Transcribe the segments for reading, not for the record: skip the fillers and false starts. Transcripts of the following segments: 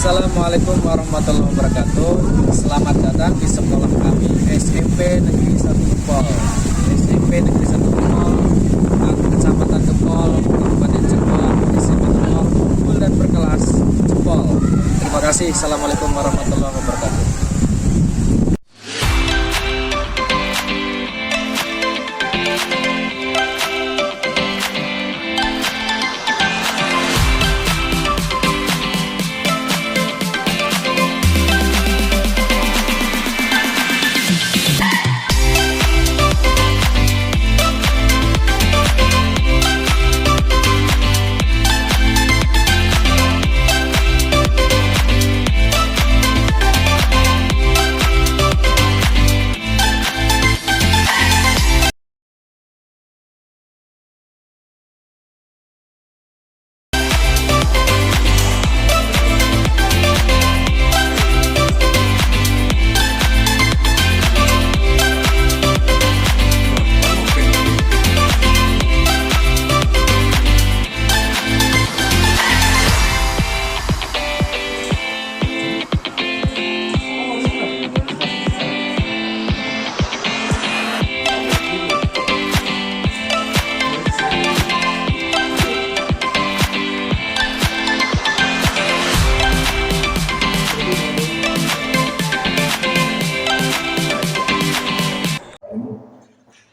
Assalamualaikum warahmatullahi wabarakatuh. Selamat datang di sekolah kami SMP Negeri 1 Gempol. SMP Negeri 1 Gempol, Kecamatan Gempol, Kabupaten Jempol, SMP Gempol, unggul dan berkelas Jempol. Terima kasih. Assalamualaikum warahmatullahi wabarakatuh.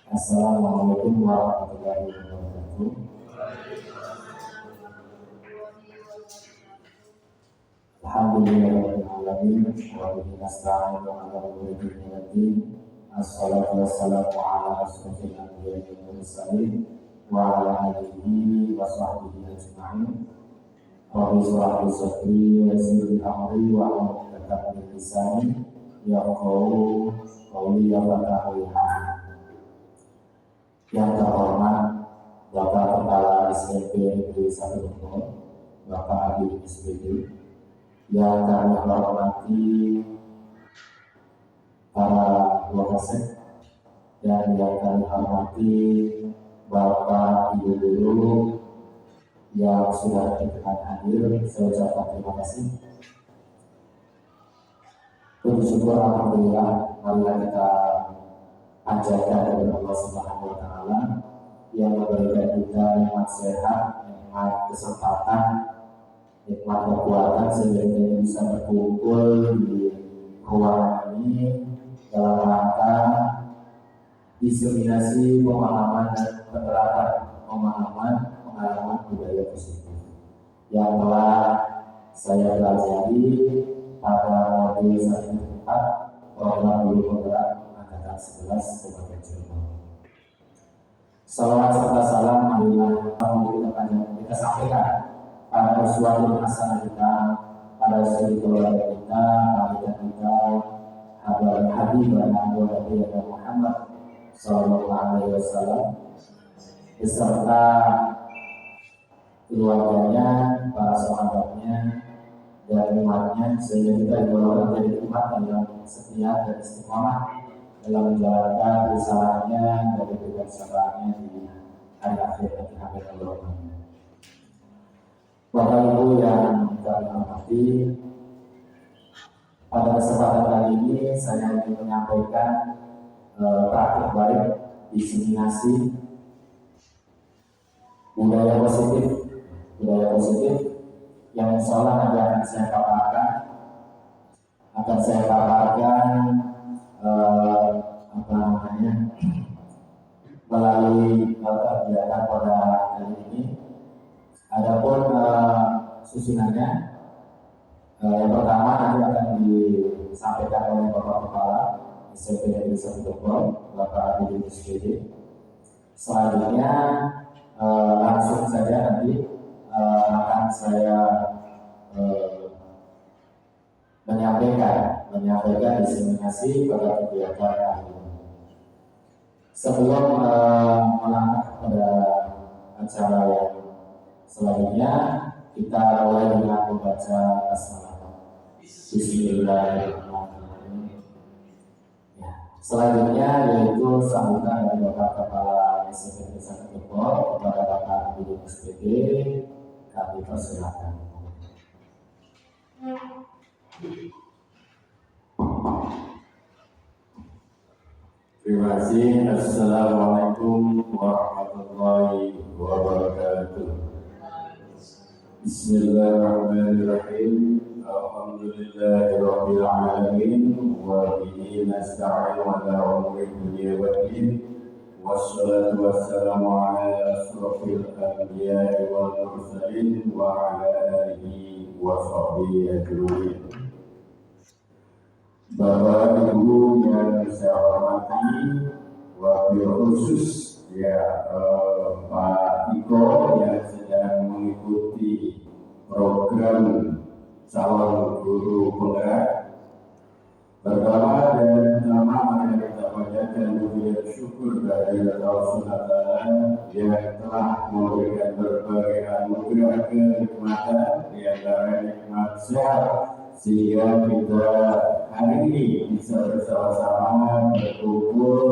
Assalamualaikum warahmatullahi wabarakatuh. Alhamdulillahirabbil alamin wa bihi nasta'inu 'ala umuri dunya waddin. Assalatu wassalamu 'ala asyrofil anbiya'i wal mursalin wa 'ala alihi wa sahbihi ajma'in. Rabbi shrah li sadri wa yassir li amri wa hlul 'uqdatam min lisani yafqahu qawli wa fatahu. Yang terhormat Bapak Kepala SMP Negeri 1 Gempol, Bapak Adi SPD, yang kami hormati para Wakasek, dan yang kami hormati Bapak Ibu Guru yang sudah berkenan hadir, saya ucapkan terima kasih. Puji syukur alhamdulillah, marilah kita panjatkan dari Allah Subhanahu wa Ta'ala yang memberikan kita nikmat sehat, nikmat kesempatan, nikmat kekuatan sehingga kita bisa berkumpul di ruangan ini dalam rangka diseminasi pemahaman dan penerapan pengalaman budaya positif yang telah saya pelajari pada modul 1.4 program guru penggerak 11 Kabupaten Cirebon. Salawat serta salam marilah kita sampaikan pada uswatun hasanah kita, pada suri keluarga kita, panitia kita, habaib habib dan Nabi Muhammad sallallahu alaihi wasallam beserta keluarganya, para sahabatnya dan umatnya, sehingga kita digolongkan menjadi umat yang setia dan istiqomah dalam menjalankan risalahnya dan diberikan kesabarannya di hari akhir nanti. Amin Allahumma. Bapak Ibu yang kami hormati, pada kesempatan kali ini saya ingin menyampaikan praktik baik diseminasi budaya positif yang insya Allah nanti akan saya paparkan melalui kegiatan pada kali ini. Adapun susunannya, yang pertama nanti akan disampaikan oleh Bapak Kepala SMP Negeri 1 Gempol, Bapak Adi SPD. Selanjutnya langsung saja nanti akan saya menyampaikan diseminasi pada kegiatan kali ini. Sebelum melangkah pada acara yang selanjutnya, kita mulai dengan membaca basmalah. Bismillahirrahmanirrahim. Ya. Selanjutnya yaitu sambutan dari Bapak Kepala SMP Negeri 1 Gempol kepada Bapak Adi SPD. Kami persilakan. Terima kasih. Assalamualaikum warahmatullahi wabarakatuh. Bismillahirrahmanirrahim. Alhamdulillahirabbil alamin wa bihi nasta'inu ala umuri dunya waddin. Wassalatu wassalamu ala asrofil anbiya'i wal mursalin wa ala alihi wa sahbihi ajma'in. Bapak Ibu yang saya hormati, wabil khusus ya Pak Iko yang sedang mengikuti program calon guru penggerak. Pertama dan utama mari kita panjatkan puji dan syukur dari Allah Subhanahu yang telah memberikan berbagai anugerah kenikmatan, di antara nikmat sehat, sehingga kita hari ini bisa bersama-sama berkumpul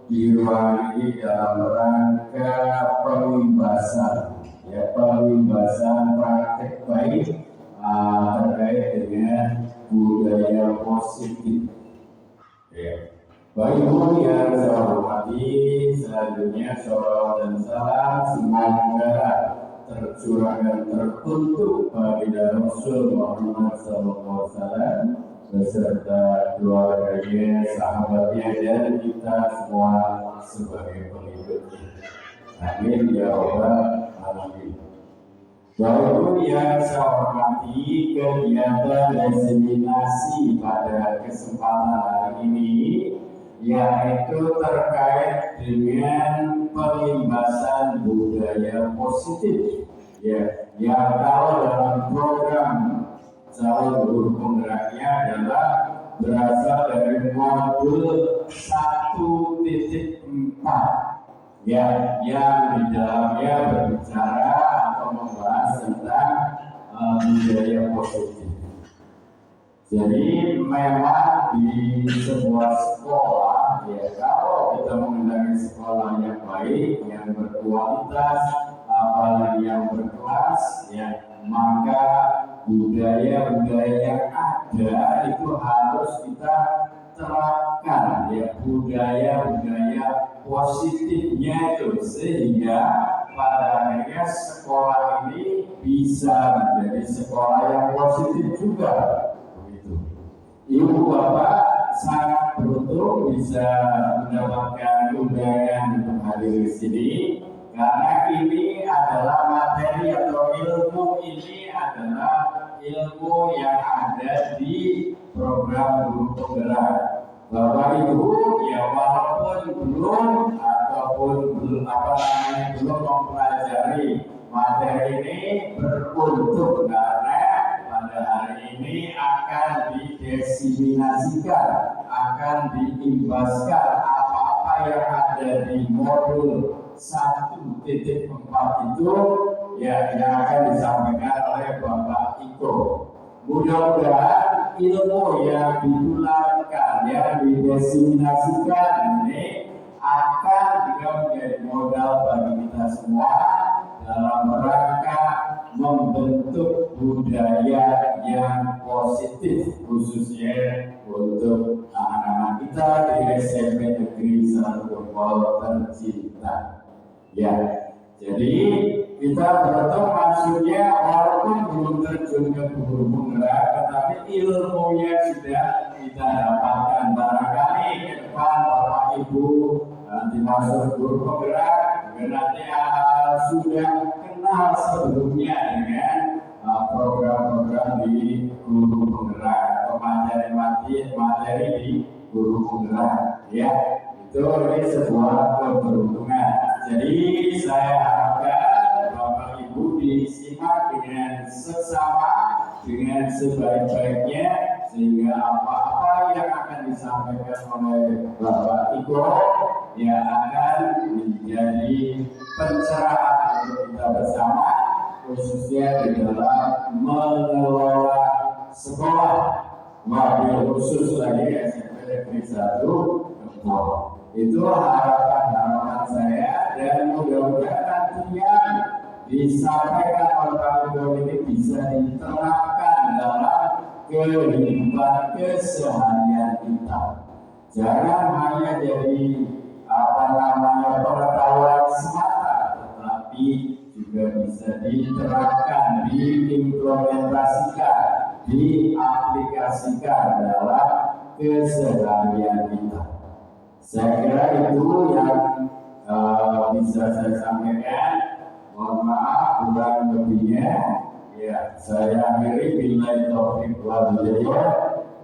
di ruangan ini dalam rangka pembahasan praktek baik terkait dengan budaya positif. Ya. Baik Ibu yang saya hormati, selanjutnya sholawat dan salam semoga tercurah dan tertutup baginda Rasul Muhammad SAW beserta keluarganya, sahabatnya, dan kita semua sebagai pengikutnya. Amin ya rabbal alamin. Bapak yang saya hormati, kegiatan diseminasi pada kesempatan hari ini yaitu terkait dengan pelimbasan budaya positif. Ya, yang kalau dalam program calon guru penggeraknya adalah berasal dari modul 1.4 ya, yang di dalamnya berbicara atau membahas tentang budaya positif. Jadi memang di sebuah sekolah ya, kalau kita mengendarai sekolah yang baik, yang berkualitas, apalagi yang berkelas ya, maka budaya-budaya yang ada itu harus kita terapkan ya, budaya-budaya positifnya itu, sehingga pada akhirnya sekolah ini bisa menjadi sekolah yang positif juga. Begitu. Ibu Bapak sangat beruntung bisa mendapatkan undangan untuk hadir di sini, karena ini adalah materi atau ilmu ini adalah ilmu yang ada di program guru penggerak. Bapak Ibu ya, walaupun belum mempelajari materi ini, beruntung karena pada hari ini akan didiseminasikan, akan diimbaskan apa-apa yang ada di modul 1.4 itu ya, yang akan disampaikan oleh Bapak Iko. Mudah-mudahan ilmu yang ditularkan, yang didiseminasikan ini akan juga menjadi modal bagi kita semua dalam rangka membentuk budaya yang positif, khususnya untuk anak-anak kita di SMP Negeri 1 Gempol tercinta. Ya, jadi kita bertemu maksudnya walaupun belum terjun ke guru penggerak, tetapi ilmunya sudah kita dapatkan. Barangkali ke depan Bapak Ibu nanti masuk guru penggerak, nanti sudah kenal sebelumnya dengan program-program di guru penggerak atau materi di guru penggerak. Ya, itu ini sebuah keberuntungan. Jadi saya harapkan Bapak Ibu disimak dengan seksama, dengan sebaik-baiknya, sehingga apa-apa yang akan disampaikan oleh Bapak Iko ya akan menjadi pencerahan untuk kita bersama, khususnya di dalam mengelola sekolah, wabil khusus lagi SMP Negeri 1 Gempol. Itu harapan saya, dan mudah-mudahan nantinya disampaikan oleh Pak Gubernur ini bisa diterapkan dalam kehidupan keseharian kita. Jangan hanya jadi pengetahuan semata, tetapi juga bisa diterapkan, diimplementasikan, diaplikasikan dalam keseharian kita. Saya kira itu yang bisa saya sampaikan. Mohon maaf kurang lebihnya. Ya, saya akhiri billahi taufiq wal hidayah.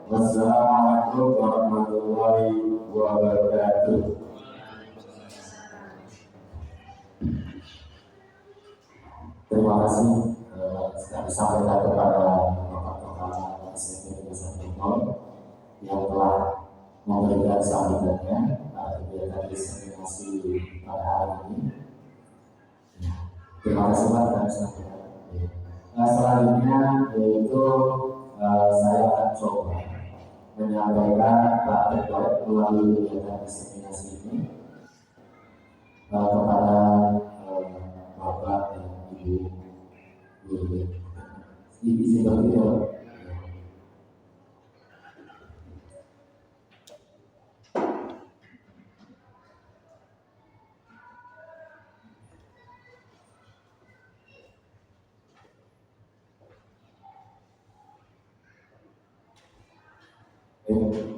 Wassalamualaikum warahmatullahi wabarakatuh. Terima kasih sudah disampaikan kepada Bapak Kepala SMP Desa Timur yang telah memberikan sambutannya pada kegiatan diseminasi pada hari ini. Terima kasih Pak dan sampaikan. Selanjutnya yaitu saya akan coba menyampaikan praktek melalui kegiatan diseminasi ini kepada Bapak dan Ibu seperti itu.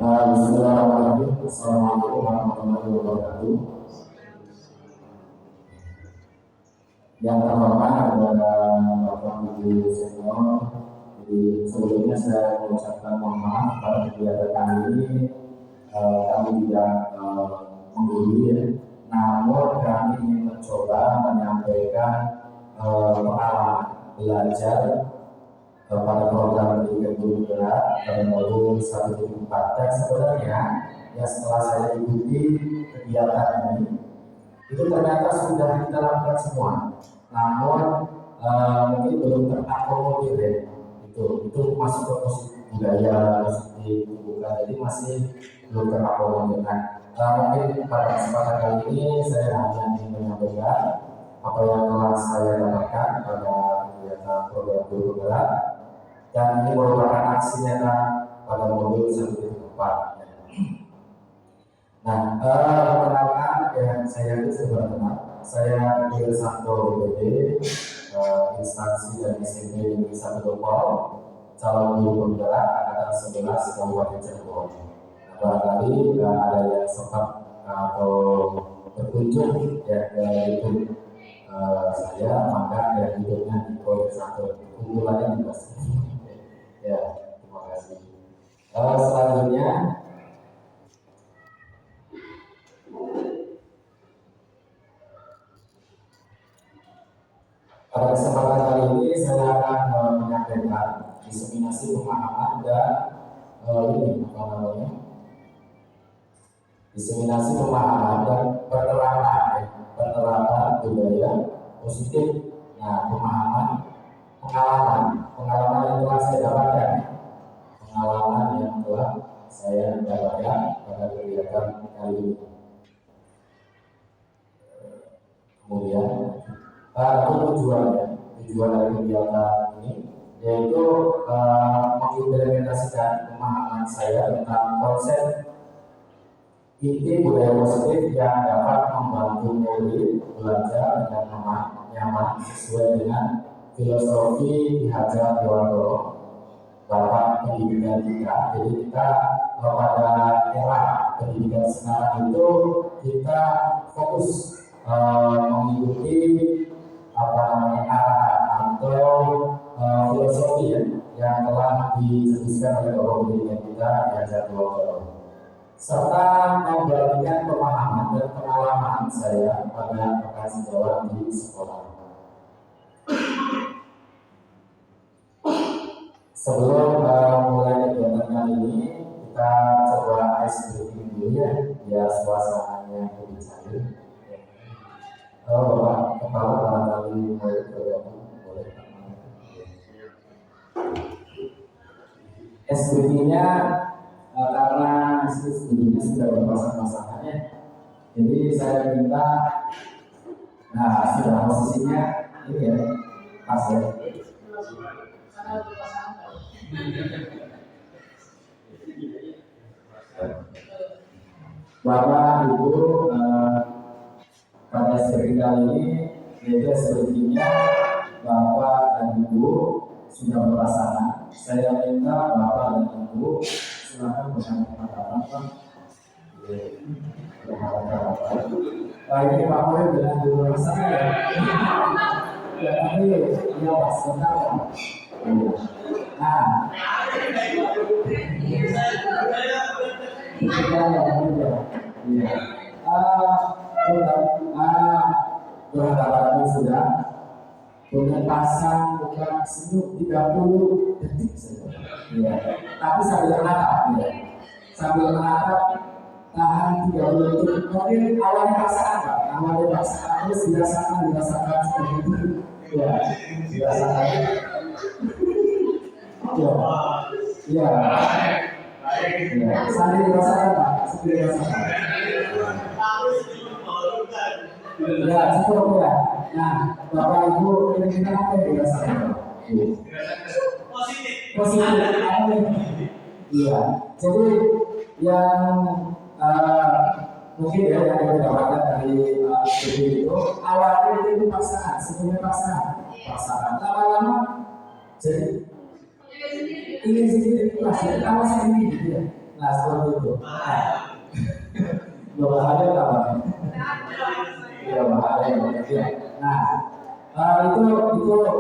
Bismillahirrahmanirrahim. Assalamualaikum warahmatullahi wabarakatuh. Yang terhormat kepada Bapak Ibu senior, jadi sebelumnya saya mengucapkan mohon maaf pada kegiatan kali ini kami tidak menggurui, namun kami ingin mencoba menyampaikan pengalaman belajar pada program pendidikan guru gerak pada modul 1.4. Dan sebenarnya ya setelah saya ikuti kegiatan ini itu ternyata sudah kita lakukan semua, namun mungkin belum terakomodir ya. Itu masih fokus budaya positif bukan, jadi masih belum terakomodir. Mungkin pada kesempatan kali ini saya hanya ingin menyampaikan apa yang telah saya dapatkan pada kegiatan program guru gerak, dan ini merupakan aksi nyata pada modul 1.4. Nah, perkenalkan yang saya itu sudah kenal. Saya Dr. Santo BPD, instansi dan SMP Negeri 1 Depok, calon guru penggerak angkatan 11 Kabupaten Cirebon. Nah, barangkali ada yang sempat atau berkunjung ya ke YouTube saya, maka ya hidupnya di Dr. Santo unggulannya juga. Ya, terima kasih. Selanjutnya pada kesempatan kali ini saya akan menyampaikan diseminasi pemahaman dan diseminasi pemahaman dan penerapan budaya positif. Nah, pengalaman yang telah saya dapatkan, pada kegiatan kali ini. Kemudian tujuan dari kegiatan ini yaitu mengimplementasikan pemahaman saya tentang konsep inti budaya positif yang dapat membantu murid belajar dengan nyaman sesuai dengan filosofi Ki Hajar Dewantoro, Bapak pendidikan kita. Jadi kita pada era pendidikan sekarang itu kita fokus mengikuti arahan atau filosofi yang telah dicetuskan oleh Bapak pendidikan kita Ki Hajar Dewantoro, serta membagikan pemahaman dan pengalaman saya pada rekan sejawat di sekolah. Sebelum mulai kegiatan kali ini, kita coba ice breaking dulu ya, biar suasananya lebih cair. Bapak kepala barangkali mulai bergabung, boleh. Ice breakingnya karena sebelumnya sudah berpasang-pasangannya, jadi saya minta, nah sudah posisinya ini ya, pas ya. Bapak Ibu, pada seri kali ini yaitu sepertinya Bapak dan Ibu sudah merasakan. Saya minta Bapak dan Ibu silakan berhadapan Pak. Nah ini Pak Mulai dengan dulu rasanya ya. Ya tapi ya Pak sebentar ya. Nah, berhadapan sudah dengan pasang bukan senyum 30 detik saja. Ya. Tapi sambil menatap, ya. Sambil menatap tahan 30 detik. Mungkin awalnya pasangan, Pak. Awalnya pasangan terus dirasakan seperti itu. Ya, dirasakan. Ya, ya. Ya, sambil dirasakan, Pak. Sambil dirasakan. Ya, cukup ya. Nah, Bapak Ibu kira-kira apa yang dirasakan? Positif. Iya. Jadi yang mungkin ya yang kita dapatkan dari studi itu awalnya itu pasangan, sebelumnya pasangan. Lama-lama jadi ingin sendiri kelas, jadi tahu sendiri gitu ya. Nah seperti itu. Bahaya apa? Ya bahaya ya. Nah itu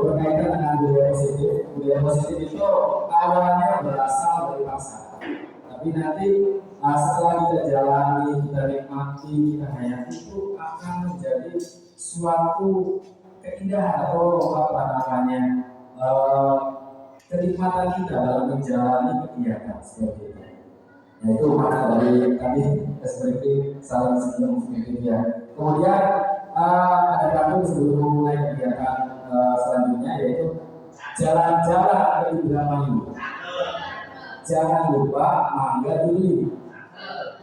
berkaitan dengan budaya positif. Budaya positif itu awalnya berasal dari pasangan. Tapi nanti setelah kita jalani, kita nikmati, kita hayati itu akan menjadi suatu keindahan atau apa namanya kenikmatan kita dalam menjalani kegiatan seperti itu. Nah itu makna dari tadi seperti saling senyum seperti itu ya. Kemudian ada kandung sebelum memulai kegiatan selanjutnya yaitu jalan-jalan ke Indramayu. Jangan lupa mangga dulu.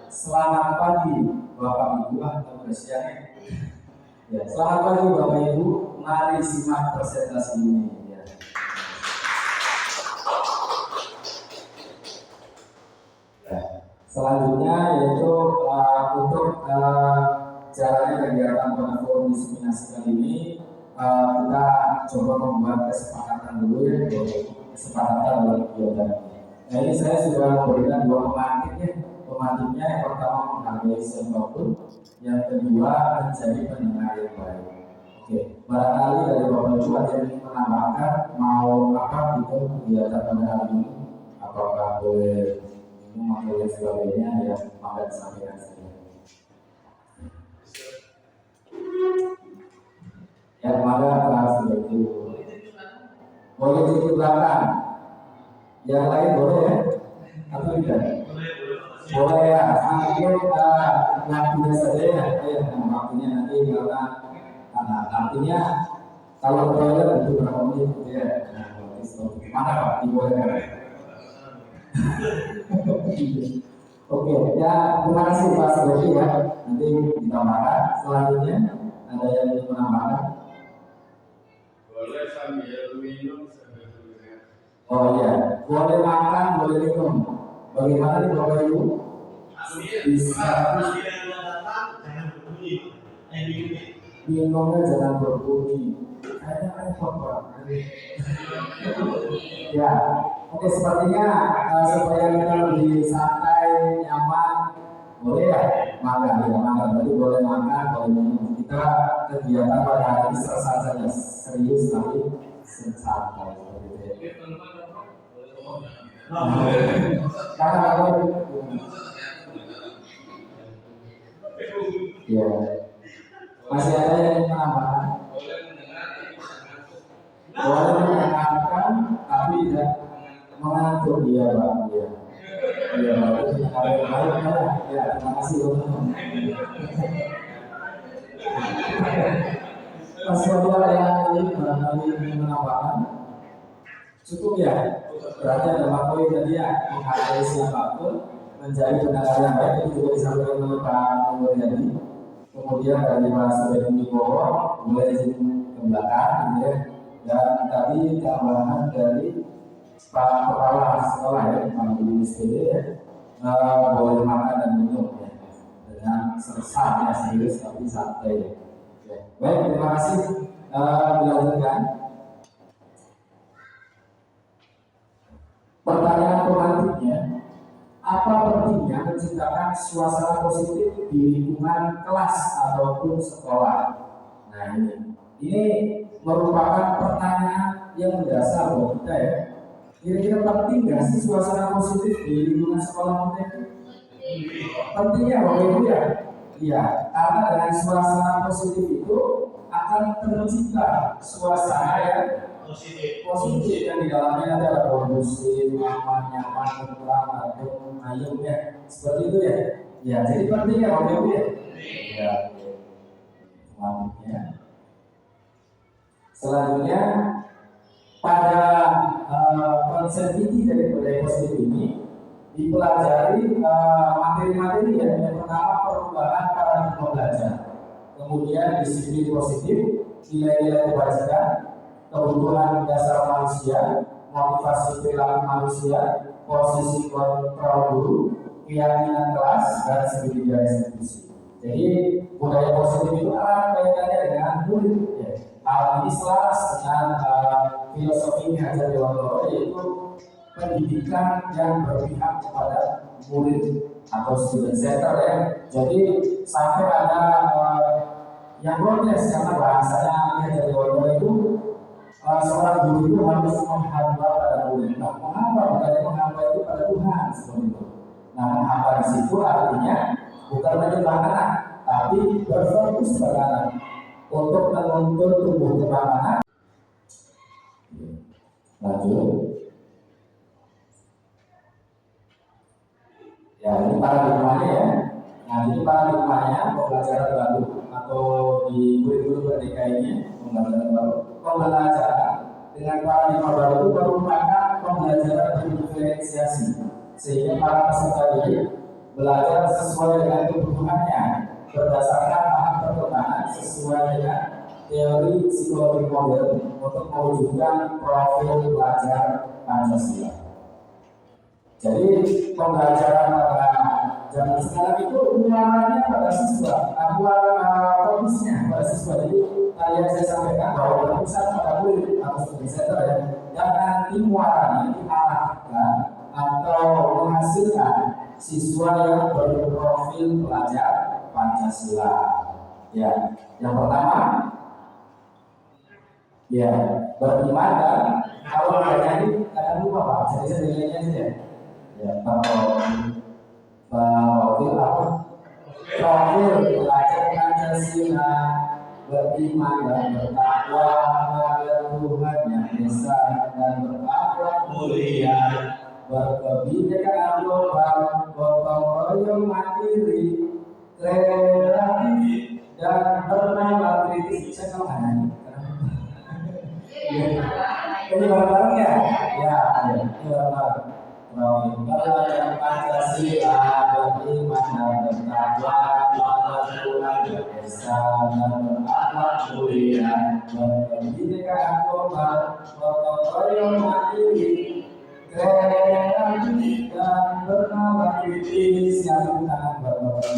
Selamat pagi Bapak Ibu, atau siang. Ya, selamat pagi Bapak Ibu. Mari simak presentasi ini. Ya. Ya. Selanjutnya yaitu untuk jalannya kegiatan pada forum diseminasi kali ini kita coba membuat kesepakatan dulu ya, kesepakatan dalam kegiatan ini. Nah ini saya sudah memberikan dua pemantiknya yang pertama menghargai siapapun, yang kedua menjadi pendengar yang baik. Oke, barangkali dari Bapak Ibu ada yang menambahkan mau apa gitu kegiatan pada hari ini, apakah boleh memakai sebagainya ya maka disampaikan saja. Ya maka seperti itu. Boleh di belakang. Yang lain boleh ya? Atau tidak? Boleh ya. Waktunya saja ya. Waktunya nanti karena artinya kalau ke toilet itu berapa menit gitu ya. Mana Pak? Dibolehkan. Oke, ya terima kasih Pak Sebagai ya. Nanti ditambahkan. Selanjutnya ada yang ingin menambahkan? Boleh sambil minum sambil tulisnya. Oh iya, boleh makan, boleh minum. Bagaimana nih Bapak Ibu? Bisa. Minumnya jangan berbunyi. Kayaknya repot Pak. Ya, oke sepertinya supaya kita lebih santai, nyaman, boleh ya makan, ya makan. Berarti boleh makan, boleh minum. Kita kegiatan pada hari ini selesai saja, serius tapi santai. Karena ya masih ada yang ingin menambahkan? Boleh mendengarkan tapi tidak mengantuk dia Pak. Ya, ya, baik ya. Terima kasih teman-teman. Masih ada yang lain barangkali ingin menambahkan? Cukup ya. Berarti ada poin tadi ya, menghargai siapapun, menjadi pendengar yang baik itu juga disampaikan oleh Pak Mulyadi. Kemudian dari Mas Wibowo mulai izin ke belakang, gitu ya. Dan tadi tambahan dari Pak Kepala Sekolah ya, Pak Guru SPD ya, boleh makan dan minum ya, dengan sersam ya, serius tapi santai ya. Ya. Baik, terima kasih. Dilanjutkan. Pertanyaan pemantiknya, apa pentingnya menciptakan suasana positif di lingkungan kelas ataupun sekolah? Nah ini merupakan pertanyaan yang mendasar buat kita ya. Kira-kira penting nggak sih suasana positif di lingkungan sekolah kita? Pentingnya Bapak Ibu ya. Iya, karena dengan suasana positif itu akan tercipta suasana yang positif yang di dalamnya ada kondusif, aman, nyaman, tenteram, adem, ayem ya, seperti itu ya. Ya, jadi penting ya Bapak Ibu ya. Ya, selanjutnya. Selanjutnya pada konsep inti dari budaya positif ini dipelajari materi-materi yang pertama perubahan paradigma belajar, kemudian disiplin positif, nilai-nilai kebajikan, kebutuhan dasar manusia, motivasi perilaku manusia, posisi kontrol guru, keyakinan kelas, dan segitiga institusi. Jadi budaya positif itu erat kaitannya dengan murid. Ya. Hal ini selaras dengan filosofi Hajar Dewantara, yaitu pendidikan yang berpihak kepada murid atau student center ya. Jadi sampai ada yang protes karena bahasanya Hajar Dewantara itu seorang guru itu harus menghamba pada murid. Nah, menghamba bukan menghamba itu pada Tuhan seperti itu. Nah, menghamba di situ artinya bukan menyembah anak, tapi berfokus pada anak untuk menuntun tumbuh kembang anak. Lanjut. Ya, ini paradigmanya ya. Nah, ini paradigmanya pembelajaran baru atau di kurikulum merdeka ini pembelajaran baru. Pembelajaran dengan paradigma baru itu merupakan pembelajaran berdiferensiasi, sehingga para peserta didik belajar sesuai dengan kebutuhannya berdasarkan tahap perkembangan sesuai dengan teori psikologi modern untuk mewujudkan profil pelajar Pancasila. Jadi pembelajaran pada zaman sekarang itu muaranya pada siswa, fokusnya pada siswa. Jadi tadi yang saya sampaikan bahwa berpusat pada murid atau student center ya, yang nanti muaranya diarahkan atau menghasilkan siswa yang berprofil pelajar Pancasila. Ya, yang pertama, ya beriman dan kalau ada ini kadang lupa Pak, jadi saya nilainya saja. Ya, profil apa? Profil pelajar Pancasila, beriman dan bertakwa pada Tuhan yang esa dan berakhlak mulia, berkebinekaan global, gotong royong mandiri, kreatif dan bernalar kritis. Saya tahu kan ini? Ini bareng ya? Ya, bareng. Belajar Pancasila, beriman dan bertakwa pada Tuhan yang esa dan berakhlak mulia, berkebinekaan global, gotong royong mandiri, kreatif dan bernalar kritis. Yang tangan berbagai.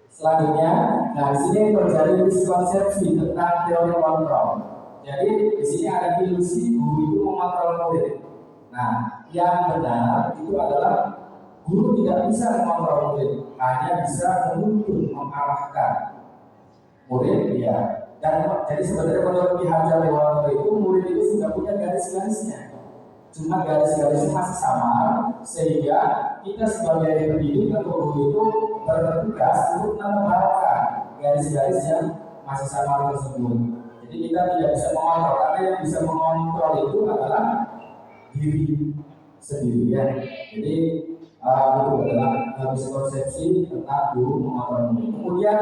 Selanjutnya, nah di sini terjadi miskonsepsi tentang teori kontrol. Jadi di sini ada ilusi guru itu mengontrol murid. Nah, yang benar itu adalah guru tidak bisa mengontrol murid, hanya bisa menuntun, mengarahkan murid ya. Dan jadi sebenarnya menurut Hajar Dewantara itu murid itu sudah punya garis-garisnya. Cuma garis-garisnya masih sama, sehingga kita sebagai pendidik atau guru itu bertugas untuk menambahkan garis-garis yang masih sama tersebut. Jadi kita tidak bisa mengontrol, karena yang bisa mengontrol itu adalah diri sendiri ya. Jadi itu adalah miskonsepsi tentang guru mengontrol murid. Kemudian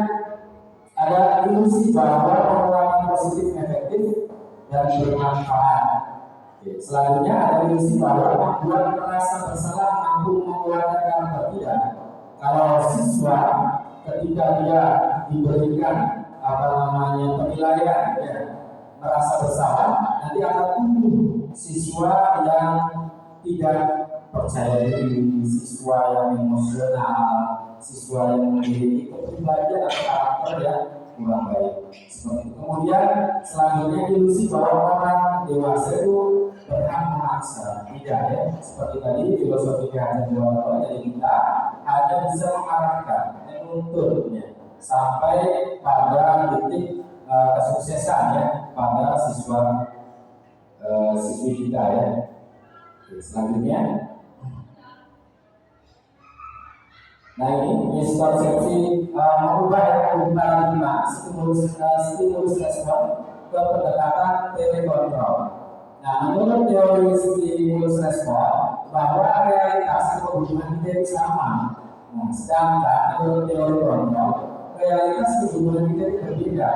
ada ilusi bahwa pengulangan positif efektif dan bermanfaat. Selanjutnya ada ilusi bahwa membuat merasa bersalah mampu menguatkan karakter tidak. Kalau siswa ketika dia diberikan penilaian ya, merasa bersalah, nanti akan tumbuh siswa yang tidak percaya diri, siswa yang emosional, siswa yang memiliki kepribadian atau karakter yang kurang baik. Seperti itu. Kemudian selanjutnya ilusi bahwa orang dewasa itu berhak memaksa, tidak ya. Seperti tadi filosofi kehajar Jawa, jadi kita hanya bisa mengarahkan, menuntunnya sampai pada titik kesuksesan ya pada siswi kita ya. Oke, selanjutnya, nah ini miskonsepsi mengubah paradigma stimulus respon ke pendekatan telekontrol. Nah, menurut teori stimulus respon bahwa realitas kebutuhan kita itu sama. Nah, sedangkan menurut teori kontrol, realitas kebutuhan kita itu berbeda.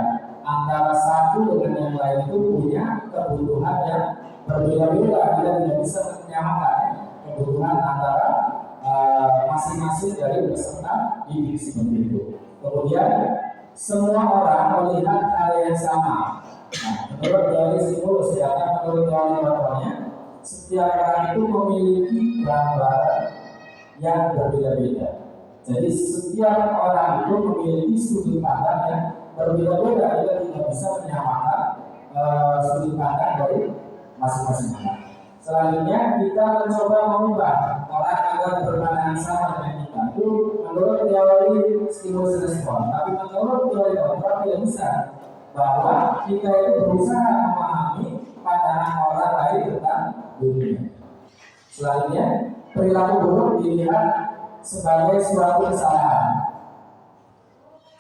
Antara satu dengan yang lain itu punya kebutuhan yang berbeda-beda. Kita tidak bisa menyamakan kebutuhan antara masing-masing dari peserta didik seperti itu. Kemudian semua orang melihat hal yang sama. Nah, menurut teori stimulus ya, menurut teori kontrolnya, setiap orang itu memiliki gambaran yang berbeda-beda. Jadi setiap orang itu memiliki sudut pandang yang berbeda-beda. Kita tidak bisa menyamakan sudut pandang dari masing-masing orang. Selanjutnya kita mencoba mengubah orang agar berpandangan sama dengan kita. Itu menurut teori stimulus respon. Tapi menurut teori kontrol tidak bisa, bahwa kita itu berusaha memahami pandangan orang lain tentang dunia. Selanjutnya perilaku buruk dilihat sebagai suatu kesalahan.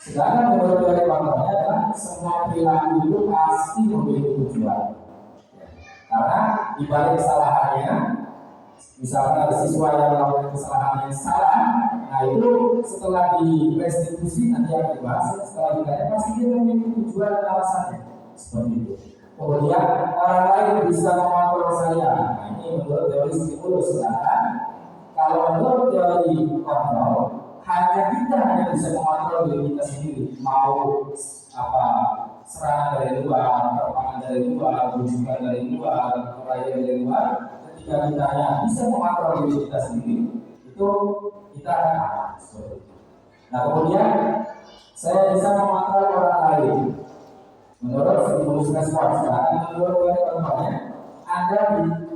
Sedangkan menurut teori kontrolnya adalah semua perilaku itu pasti memiliki tujuan. Karena di balik kesalahannya, misalkan ada siswa yang melakukan kesalahan yang salah, nah itu setelah direstitusi nanti akan dibahas, setelah ditanya pasti dia memiliki tujuan dan alasannya, seperti itu. Kemudian orang lain bisa mengontrol saya. Nah ini menurut teori stimulus. Sedangkan kalau menurut teori kontrol, hanya kita hanya bisa mengontrol diri kita sendiri, mau serangan dari luar, terpangan dari luar, bujukan dari luar, perayaan dari luar. Ketika kita hanya bisa mengontrol diri kita sendiri, itu kita akan aman. Nah kemudian saya bisa mengontrol orang lain menurut stimulus respon. Sedangkan menurut teori kontrolnya, Anda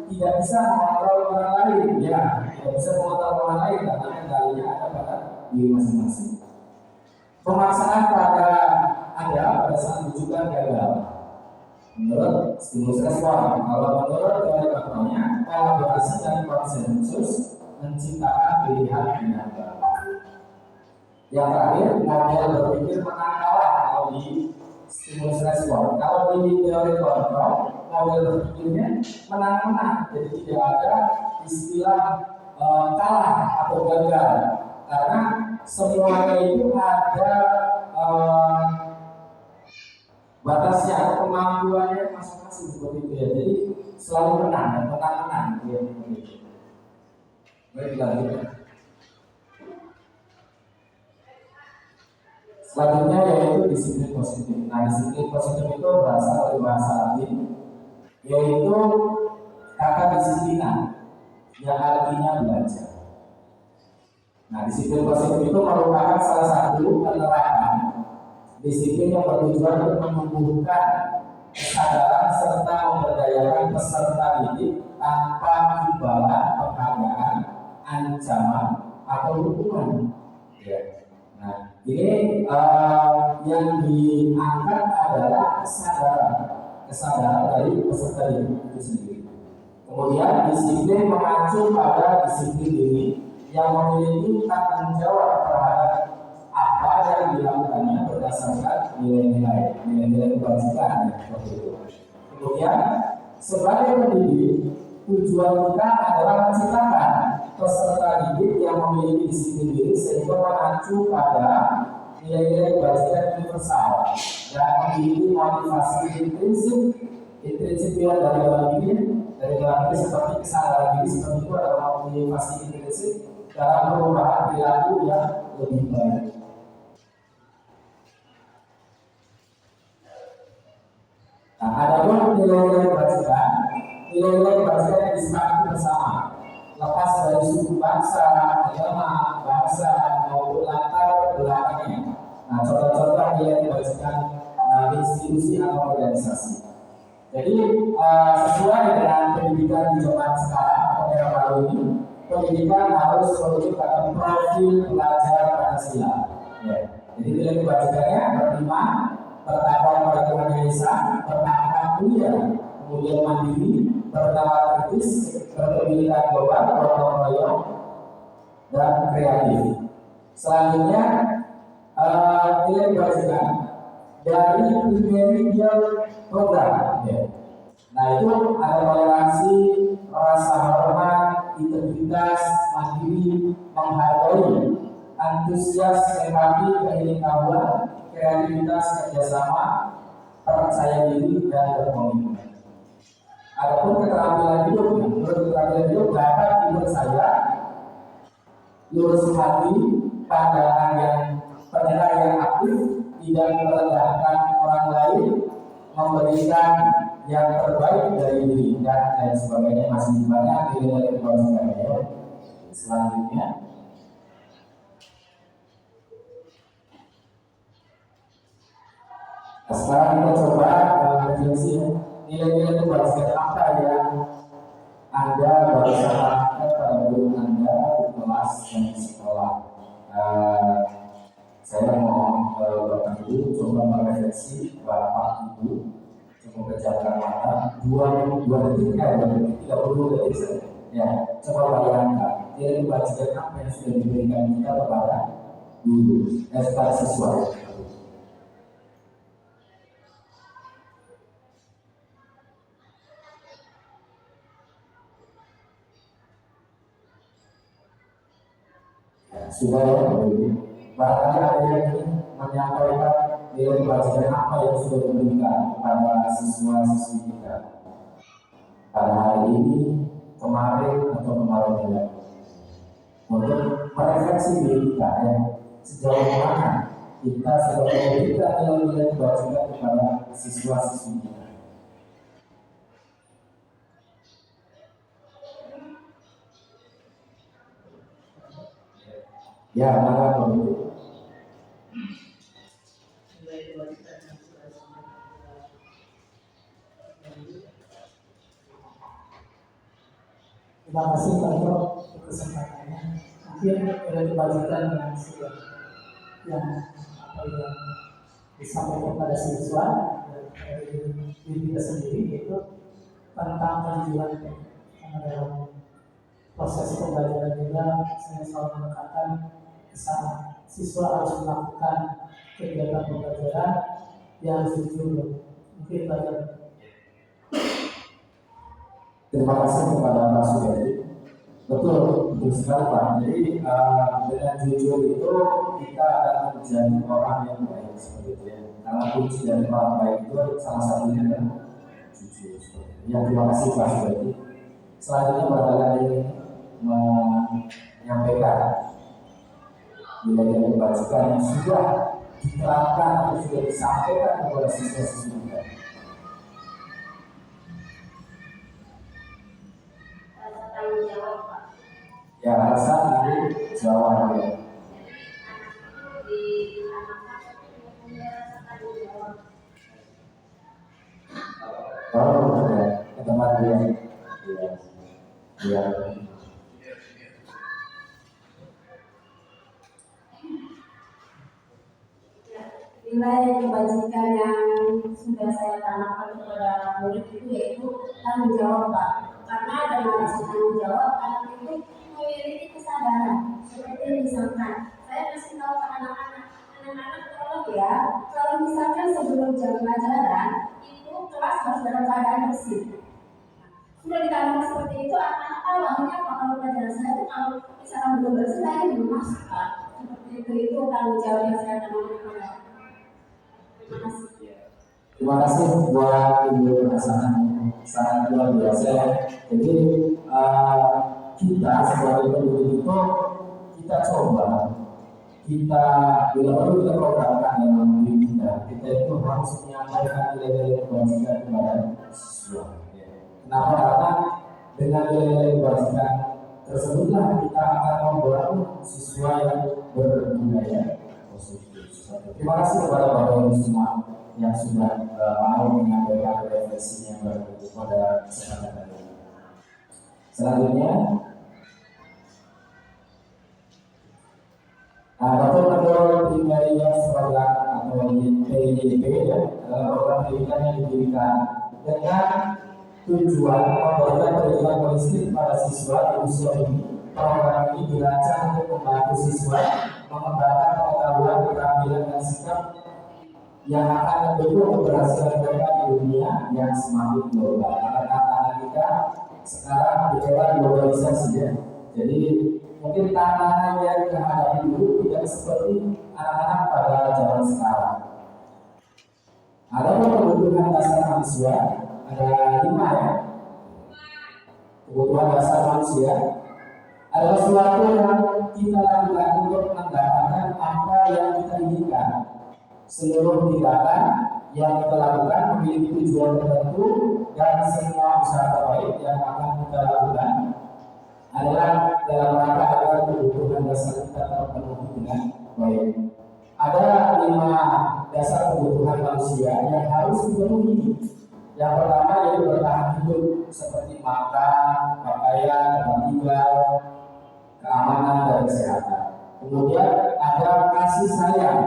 tidak bisa mengontrol orang lain, ya, tidak bisa mengontrol orang lain karena kendalinya ada pada diri masing-masing. Pemaksaan pada Anda pada saat bujukan gagal menurut stimulus respon. Kalau menurut teori kontrolnya, kolaborasi dan konsensus menciptakan pilihan yang baru. Yang terakhir, model berpikir menang kalah kalau di stimulus respon. Kalau di teori kontrol, model berpikirnya menang-menang, jadi tidak ada istilah kalah atau gagal, karena semuanya itu ada batasnya atau kemampuannya masing-masing seperti itu ya. Jadi selalu menang dan menang-menang ya. Baik, lanjut. Selanjutnya yaitu disiplin positif. Nah, disiplin positif itu berasal dari bahasa Latin, yaitu kata disiplina yang artinya belajar. Nah, disiplin positif itu merupakan salah satu penerapan disiplin yang bertujuan untuk menumbuhkan kesadaran serta memberdayakan peserta didik tanpa imbalan, penghargaan, ancaman atau hukuman. Ya. Nah, ini yang diangkat adalah kesadaran dari peserta didik itu sendiri. Kemudian disiplin mengacu pada disiplin diri yang memiliki tanggung jawab terhadap apa yang dilakukannya berdasarkan nilai-nilai kebajikan seperti itu. Kemudian sebagai pendidik, tujuan kita adalah menciptakan peserta didik yang memiliki disiplin diri sehingga mengacu pada nilai-nilai kebajikan universal dan memiliki motivasi intrinsik dari dalam diri seperti kesadaran diri seperti itu adalah motivasi intrinsik dalam perubahan perilaku yang lebih baik. Nah, ada pun nilai-nilai kebajikan, yang disepakati bersama, lepas dari suku bangsa, agama, bahasa maupun latar belakangnya. Nah, contoh-contoh nilai kebajikan institusi atau organisasi. Jadi sesuai dengan pendidikan di zaman sekarang atau era baru ini, pendidikan harus merujuk pada profil pelajar Pancasila. Ya. Jadi nilai kebajikannya berlima, bertakwa pada Tuhan Yang Esa, bertakwa mulia, kemudian mandiri, bertakwa kritis, berpemikiran global, bergotong royong, dan kreatif. Selanjutnya nilai kebajikan dari remedial program. Ya. Nah, itu ada toleransi, rasa hormat, integritas, mandiri, menghargai, antusias, empati, keinginawan, kreativitas, kerjasama, percaya diri, dan berkomitmen. Adapun keterampilan hidup, menurut keterampilan hidup dapat menurut saya lurus hati, pendengar yang aktif, tidak merendahkan orang lain, memberikan yang terbaik dari diri, dan lain sebagainya. Masih banyak nilai kebajikannya. Selanjutnya, sekarang kita coba definisi nilai-nilai kebajikan apa yang Anda baru sampaikan pada guru Anda di kelas dan di sekolah. Saya mohon Bapak Ibu coba merefleksi, Bapak Ibu coba pejamkan mata 2 detik, 30 detik saja. Ya, coba bayangkan nilai kebajikan apa yang sudah diberikan kita kepada guru, kepada siswa. Sudah ya, barangkali ada yang ingin menyampaikan nilai kebajikan apa yang sudah diberikan kepada siswa-siswi kita pada hari ini, kemarin atau kemarin, untuk merefleksi diri kita ya, sejauh mana kita sudah memberikan nilai-nilai kebajikan kepada siswa-siswi kita. Ya, maka begitu. Terima kasih Pak Ito untuk kesempatannya. Mungkin nilai kebajikan yang disampaikan pada siswa dari diri kita sendiri, yaitu tentang penjualan. Karena dalam proses pembelajaran juga saya selalu menekankan kesana siswa harus melakukan kegiatan pembelajaran yang jujur. Mungkin banyak. Terima kasih kepada Pak Sudadi. Betul sekali Pak. Jadi dengan jujur itu kita akan menjadi orang yang baik seperti itu ya. Karena kunci dari orang baik itu salah satunya adalah jujur. Ya, terima kasih Pak Sudadi. Selanjutnya barangkali menyampaikan nilai-nilai kebajikan yang sudah diterapkan atau sudah disampaikan kepada siswa-siswi kita. Ya, rasa nanti jawab ya. Oh, ya, ke tempat dia. Ya. Nilai kebajikan yang sudah saya tanamkan kepada murid itu yaitu tanggung jawab Pak. Karena dengan rasa tanggung jawab anak itu memiliki kesadaran. Seperti misalkan saya kasih tahu ke anak-anak tolong ya, kalau misalkan sebelum jam pelajaran itu kelas harus dalam keadaan bersih. Sudah ditanamkan seperti itu, anak-anak tahu akhirnya apa kalau pelajaran saya itu kalau misalkan belum bersih lagi belum masuk Pak. Seperti itu tanggung jawab yang saya tanamkan kepada. Terima kasih buat Ibu perasaan sangat luar biasa. Jadi kita sebagai pendidik itu kita kita bila perlu kita programkan dalam diri kita itu harus menyampaikan nilai-nilai kebajikan kepada siswa. Ya. Kenapa? Karena dengan nilai-nilai kebajikan tersebutlah kita akan membangun siswa yang berbudaya positif. Terima kasih kepada Bapak Ibu semua yang sudah mau menyampaikan refleksinya pada kesempatan kali ini. Selanjutnya, Bapak Mentor Primarius Program atau PIDP ya, program pendidikan yang didirikan dengan tujuan memberikan pendidikan holistik pada siswa di usia ini. Program ini dirancang untuk membantu siswa mengembangkan pengetahuan, keterampilan dan sikap yang akan mendukung keberhasilan mereka di dunia yang semakin global. Karena tantangan kita sekarang di era globalisasi ya. Jadi mungkin tantangan yang kita hadapi dulu tidak seperti anak-anak pada zaman sekarang. Ada kebutuhan dasar manusia, ada 5 ya. Kebutuhan dasar manusia adalah sesuatu yang kita lakukan untuk mendapatkan apa yang kita inginkan. Seluruh tindakan yang kita lakukan memiliki tujuan tertentu dan semua usaha terbaik yang akan kita lakukan adalah dalam rangka agar kebutuhan dasar kita terpenuhi dengan baik. Ada 5 dasar kebutuhan manusia yang harus dipenuhi. Yang pertama yaitu bertahan hidup seperti makan, pakaian, tempat tinggal, keamanan dan kesehatan. Kemudian ada kasih sayang,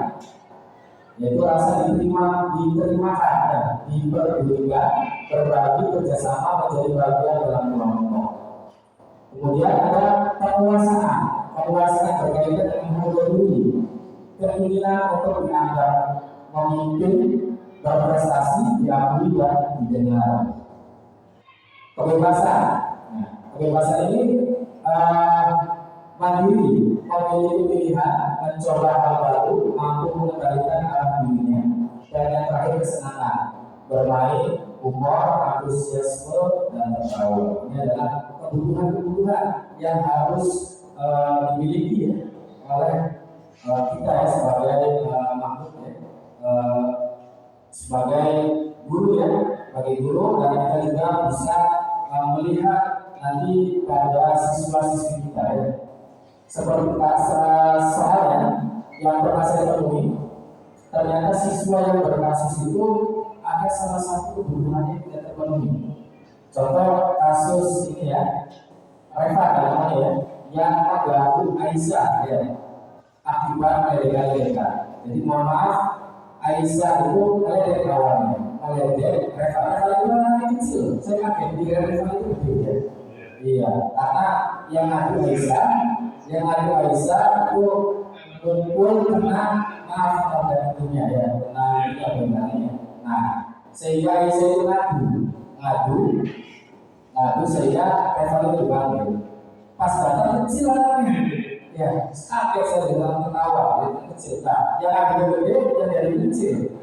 yaitu rasa diterimakan dan diperdulikan, berbagi, kerjasama menjadi bagian dalam kelompok. Kemudian ada penguasaan berkaitan dengan harga diri, keinginan untuk dianggap memimpin, berprestasi, diakui dan didengar. Kebebasan ini mandiri, memiliki pilihan, mencoba hal baru, mampu mengendalikan arah dirinya. Dan yang terakhir kesenangan, bermain, humor, antusiasme, dan tertawa. Ini adalah kebutuhan yang harus dimiliki oleh kita ya, sebagai makhluk ya, sebagai guru ya, sebagai guru, dan kita juga bisa melihat nanti pada siswa-siswi kita ya. Seperti saya yang pernah saya temui, ternyata siswa yang berkasus itu ada salah satu kebutuhannya tidak terpenuhi. Contoh kasus ini ya, Reva namanya ya, yang mengganggu Aisyah ya, akibat meledek-ledekan. Jadi mohon maaf, Aisyah itu meledek kawannya, meledek Reva itu anak kecil. Saya kaget di Reva itu gede ya. Iya, karena yang ngadu Aisyah itu kumpul kena maaf pada dunia ya, kena dia benarnya. Nah, sehingga Aisyah itu ngadu sehingga Reva itu dipanggil. Pas datang kecil anaknya, ya, kaget saya dengan ketawa, itu kecil. Nah, yang agak gede yang dari kecil.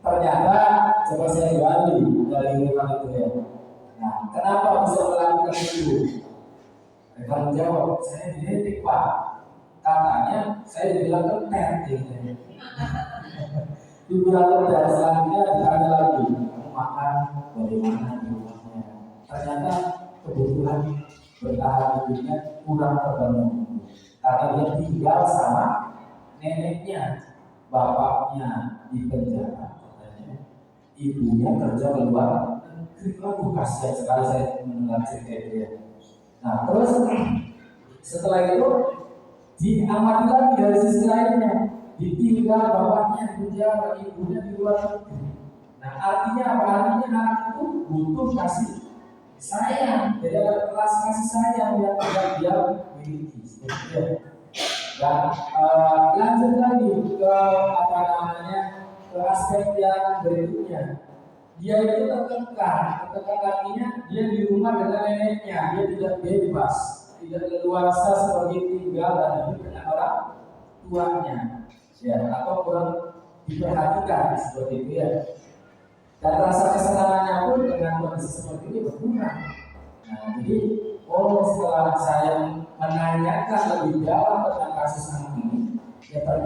Ternyata coba saya gali dari Reva itu ya. Nah, kenapa bisa melakukan itu? Mereka menjawab, saya diledik Pak. Katanya saya dibilang ketet gitu. Dibilang ketet, selanjutnya ditanya lagi, kamu makan bagaimana di rumahnya? Ternyata kebutuhan bertahan hidupnya kurang terpenuhi karena dia tinggal sama neneknya, bapaknya di penjara, ibunya kerja di luar. Aku kasihan sekali saya mendengar cerita itu ya. Nah terus setelah itu diamati lagi dari sisi lainnya, ditinggal bapaknya di penjara, ibunya di luar negeri. Nah artinya apa? Artinya anak itu butuh kasih sayang, jadi ada kelas kasih sayang yang tidak dia miliki. Dan lanjut lagi ke ke aspek yang berikutnya. Dia itu tertekan artinya dia di rumah dengan neneknya, dia tidak bebas, tidak leluasa seperti tinggal dan hidup dengan orang tuanya, ya, atau kurang diperhatikan seperti itu ya. Dan rasa kesenangannya pun dengan kondisi seperti ini berkurang. Nah, jadi setelah saya menanyakan lebih dalam tentang kasus anak ini,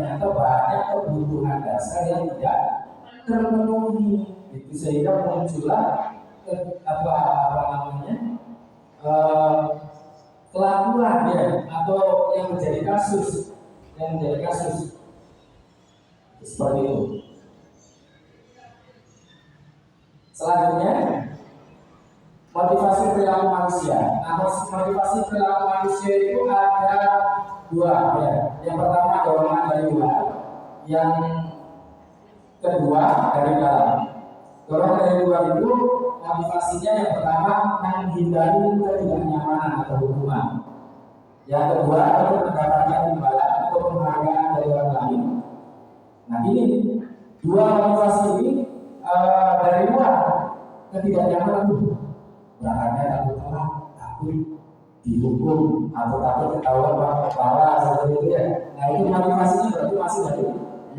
ternyata banyak kebutuhan dasar yang tidak terpenuhi. Itu sehingga muncullah kelakuan ya, atau yang menjadi kasus seperti itu. Selanjutnya, motivasi perilaku manusia. Nah, motivasi perilaku manusia itu ada dua ya. Yang pertama dorongan dari luar, yang kedua dari dalam. Dorongan dari luar itu motivasinya yang pertama menghindari ketidaknyamanan atau hukuman. Yang kedua untuk mendapatkan imbalan atau penghargaan dari orang lain. Nah, ini dua motivasi ini dari luar, ketidaknyamanan itu berangkatnya takut dihukum atau takut ketahuan orang kepala seperti itu ya. Nah, itu motivasinya berarti masih dari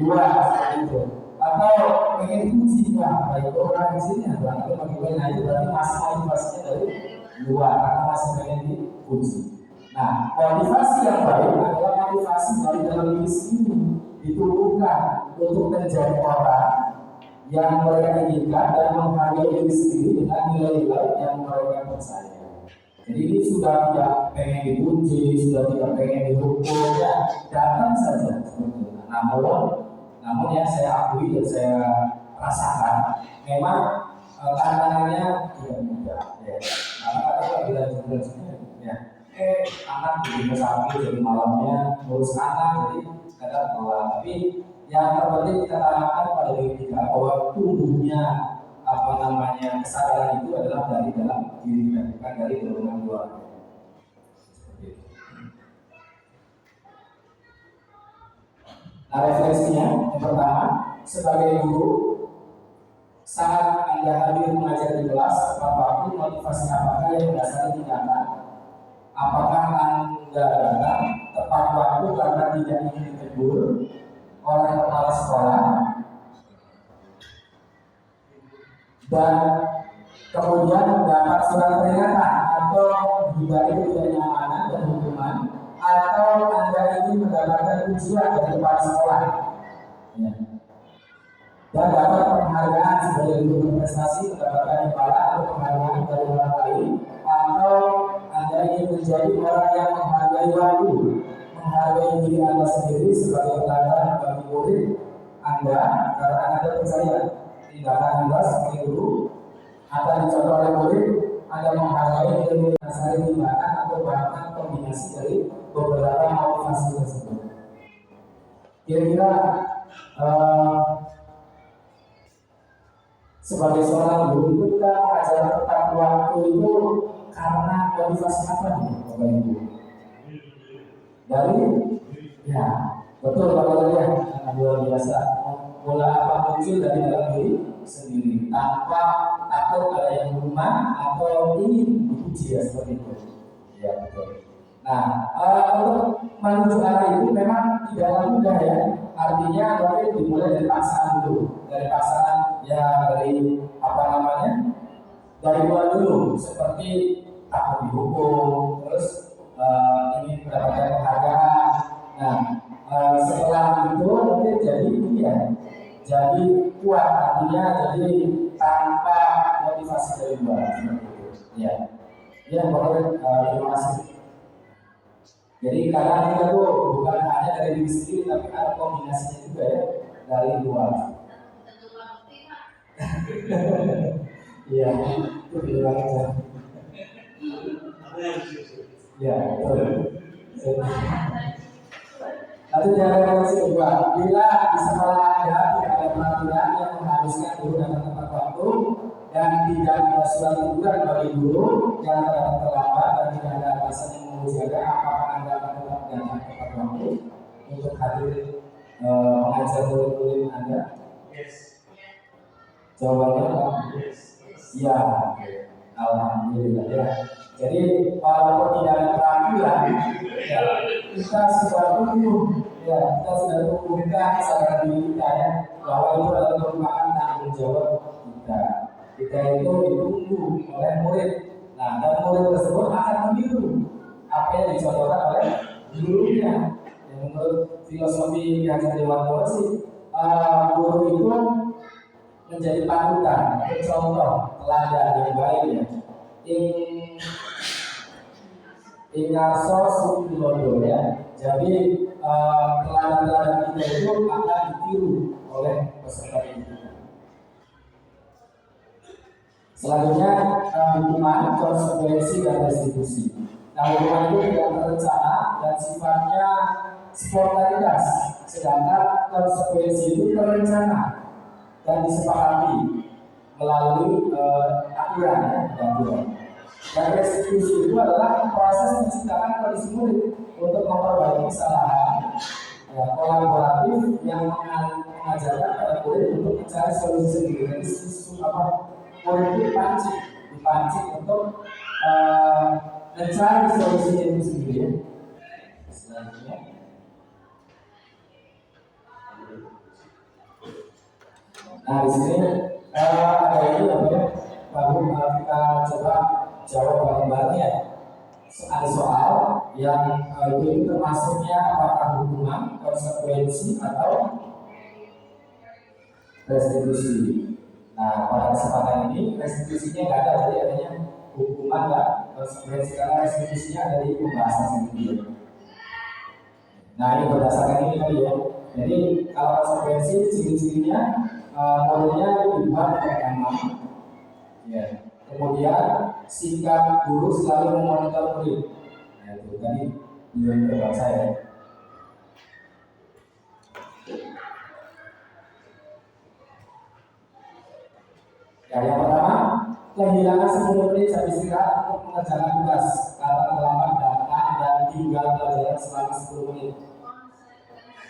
luar seperti itu. Atau pengen puji, baik orang di sini berarti bagaimana? Nah, itu berarti masih motivasinya dari luar karena masih pengen dipuji. Nah, motivasi yang baik adalah motivasi dari dalam diri sendiri, ditumbuhkan untuk menjadi orang yang mereka inginkan dan menghargai diri sendiri dengan nilai-nilai yang mereka percaya. Jadi ini sudah tidak pengen dipuji, sudah tidak pengen dihukum, ya datang saja seperti itu. Namun yang saya akui dan saya rasakan memang tantangannya tidak mudah. Ya. Karena kadang bila ya, anak jadi sakit jadi malamnya ngurus anak jadi kadang telat. Tapi yang terpenting kita tanamkan pada diri kita bahwa tumbuhnya kesadaran itu adalah dari dalam diri kita, bukan dari dorongan luar. Nah, refleksinya yang pertama, sebagai guru saat Anda hadir mengajar di kelas, tepat waktu, motivasi apakah yang mendasari tindakan? Apakah Anda datang tepat waktu karena tidak ingin ditegur oleh kepala sekolah dan kemudian mendapat surat peringatan atau diberi ketidaknyamanan dan hukuman, atau Anda ingin mendapatkan pujian dari kepala sekolah ya, dan dapat penghargaan sebagai guru berprestasi, mendapatkan imbalan atau penghargaan dari orang lain, atau Anda ingin menjadi orang yang menghargai waktu, menghargai diri Anda sendiri sebagai teladan bagi murid Anda karena Anda percaya tindakan Anda sebagai guru akan dicontoh oleh murid. Anda menghargai diri dasar tindakan atau bahkan kombinasi dari beberapa motivasi tersebut. Kira-kira sebagai seorang guru itu kita mengajar tepat waktu itu karena motivasi apa nih, Bapak Ibu? Dari ya betul Bapak ya, luar biasa. Mula apa muncul dari dalam diri sendiri tanpa takut ada yang rumah atau ingin dipuji ya seperti itu. Ya betul. Nah, untuk menuju arah itu memang tidaklah mudah ya. Artinya mungkin dimulai dari paksaan dulu, dari luar dulu, seperti takut dihukum, terus ingin mendapatkan penghargaan. Nah, setelah itu mungkin jadi kuat, artinya jadi tanpa motivasi dari luar. Ya, boleh. Terima kasih. Jadi kadang kita tuh bukan hanya dari diri sendiri, tapi ada kombinasinya juga ya dari luar. Iya, itu bilang aja. Ya, betul. Lalu jangan kedua, bila di sekolah Anda tidak ada peraturan yang mengharuskan guru datang tepat waktu dan tidak ada surat teguran bagi guru yang datang terlambat dan tidak ada alasan yang menjaga, apakah Anda akan tetap datang tepat waktu untuk hadir mengajar murid-murid Anda? Yes. Jawabannya apa? Yes. Ya. Alhamdulillah ya. Jadi walaupun tidak ada peraturan, ya, kita sudah tumbuhkan kesadaran diri kita ya bahwa itu adalah merupakan tanggung jawab kita. Kita itu ditunggu oleh murid. Nah, dan murid tersebut akan meniru apa yang dicontohkan oleh gurunya. Yang menurut filosofi Hajar Dewantara sih guru itu menjadi panutan atau contoh teladan yang baik ya. Ingarso Sukulodo ya. Jadi teladan-teladan kita itu akan ditiru oleh peserta didik. Selanjutnya hukuman, konsekuensi dan restitusi. Nah, hukuman itu tidak terencana dan sifatnya spontanitas, sedangkan konsekuensi itu terencana dan disepakati melalui aturan ya, dan restitusi itu adalah proses menciptakan kondisi murid untuk memperbaiki kesalahan ya, kolaboratif yang mengajarkan pada murid untuk mencari solusi sendiri. Jadi murid itu dipancing untuk mencari solusi itu sendiri ya. Selanjutnya nah di sini ada ini ya, baru kita coba jawab bareng-bareng ya. Ada soal yang itu termasuknya apakah hukuman, konsekuensi atau restitusi. Nah pada kesempatan ini restitusinya nggak ada, jadi adanya hukuman nggak, konsekuensi karena restitusinya ada di pembahasan sendiri. Nah ini berdasarkan ini tadi ya. Jadi kalau konsekuensi ciri-cirinya modelnya dibuat pertama, ya. Kemudian sikap guru selalu memonitor murid. Nah itu tadi belum terbaca ya. Ya yang pertama, kehilangan 10 menit jam istirahat untuk mengerjakan tugas karena terlambat datang dan tinggal pelajaran selama 10 menit.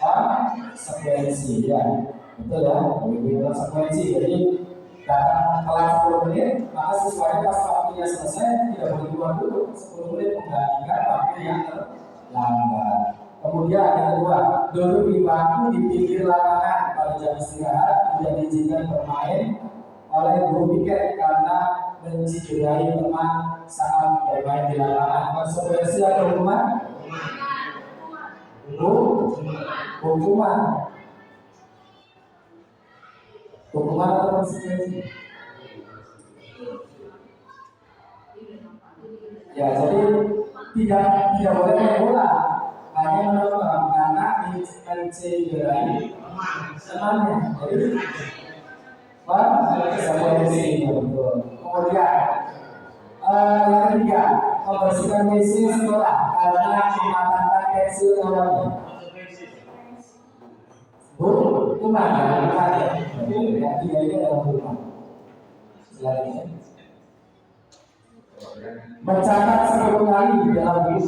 Konsekuensi ya, betul ya. Ini konsekuensi. Jadi datang telat 10 menit, maka siswanya pas waktunya selesai tidak boleh keluar dulu 10 menit menggantikan waktu yang terlambat. Kemudian yang kedua, duduk di bangku di pinggir lapangan pada jam istirahat tidak diizinkan bermain oleh guru piket karena mencederai teman saat bermain di lapangan. Konsekuensi atau hukuman? Hukuman. Hukuman atau konsekuensi? Ya, jadi tidak boleh main bola, hanya menonton karena mencederai temannya. Jadi konsekuensi betul. Kemudian yang ketiga, membersihkan WC sekolah karena mematahkan pensil kawannya. Hukuman ya. Yang tiga ini adalah hukuman. Selanjutnya, mencatat 10 kali dalam buku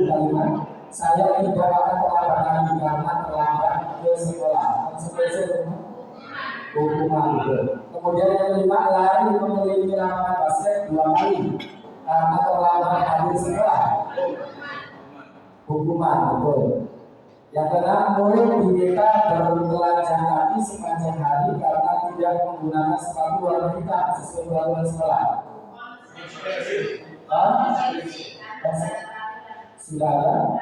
kalimat saya tidak akan terlambat lagi karena terlambat ke sekolah. Konsekuensi hukuman. Kemudian yang kelima, lari mengelilingi lapangan basket 2 kali karena terlambat hadir sekolah. Hukuman betul. Yang keenam, murid diminta bertelanjang kaki sepanjang hari karena tidak menggunakan sepatu warna hitam sesuai peraturan sekolah. Sudah ada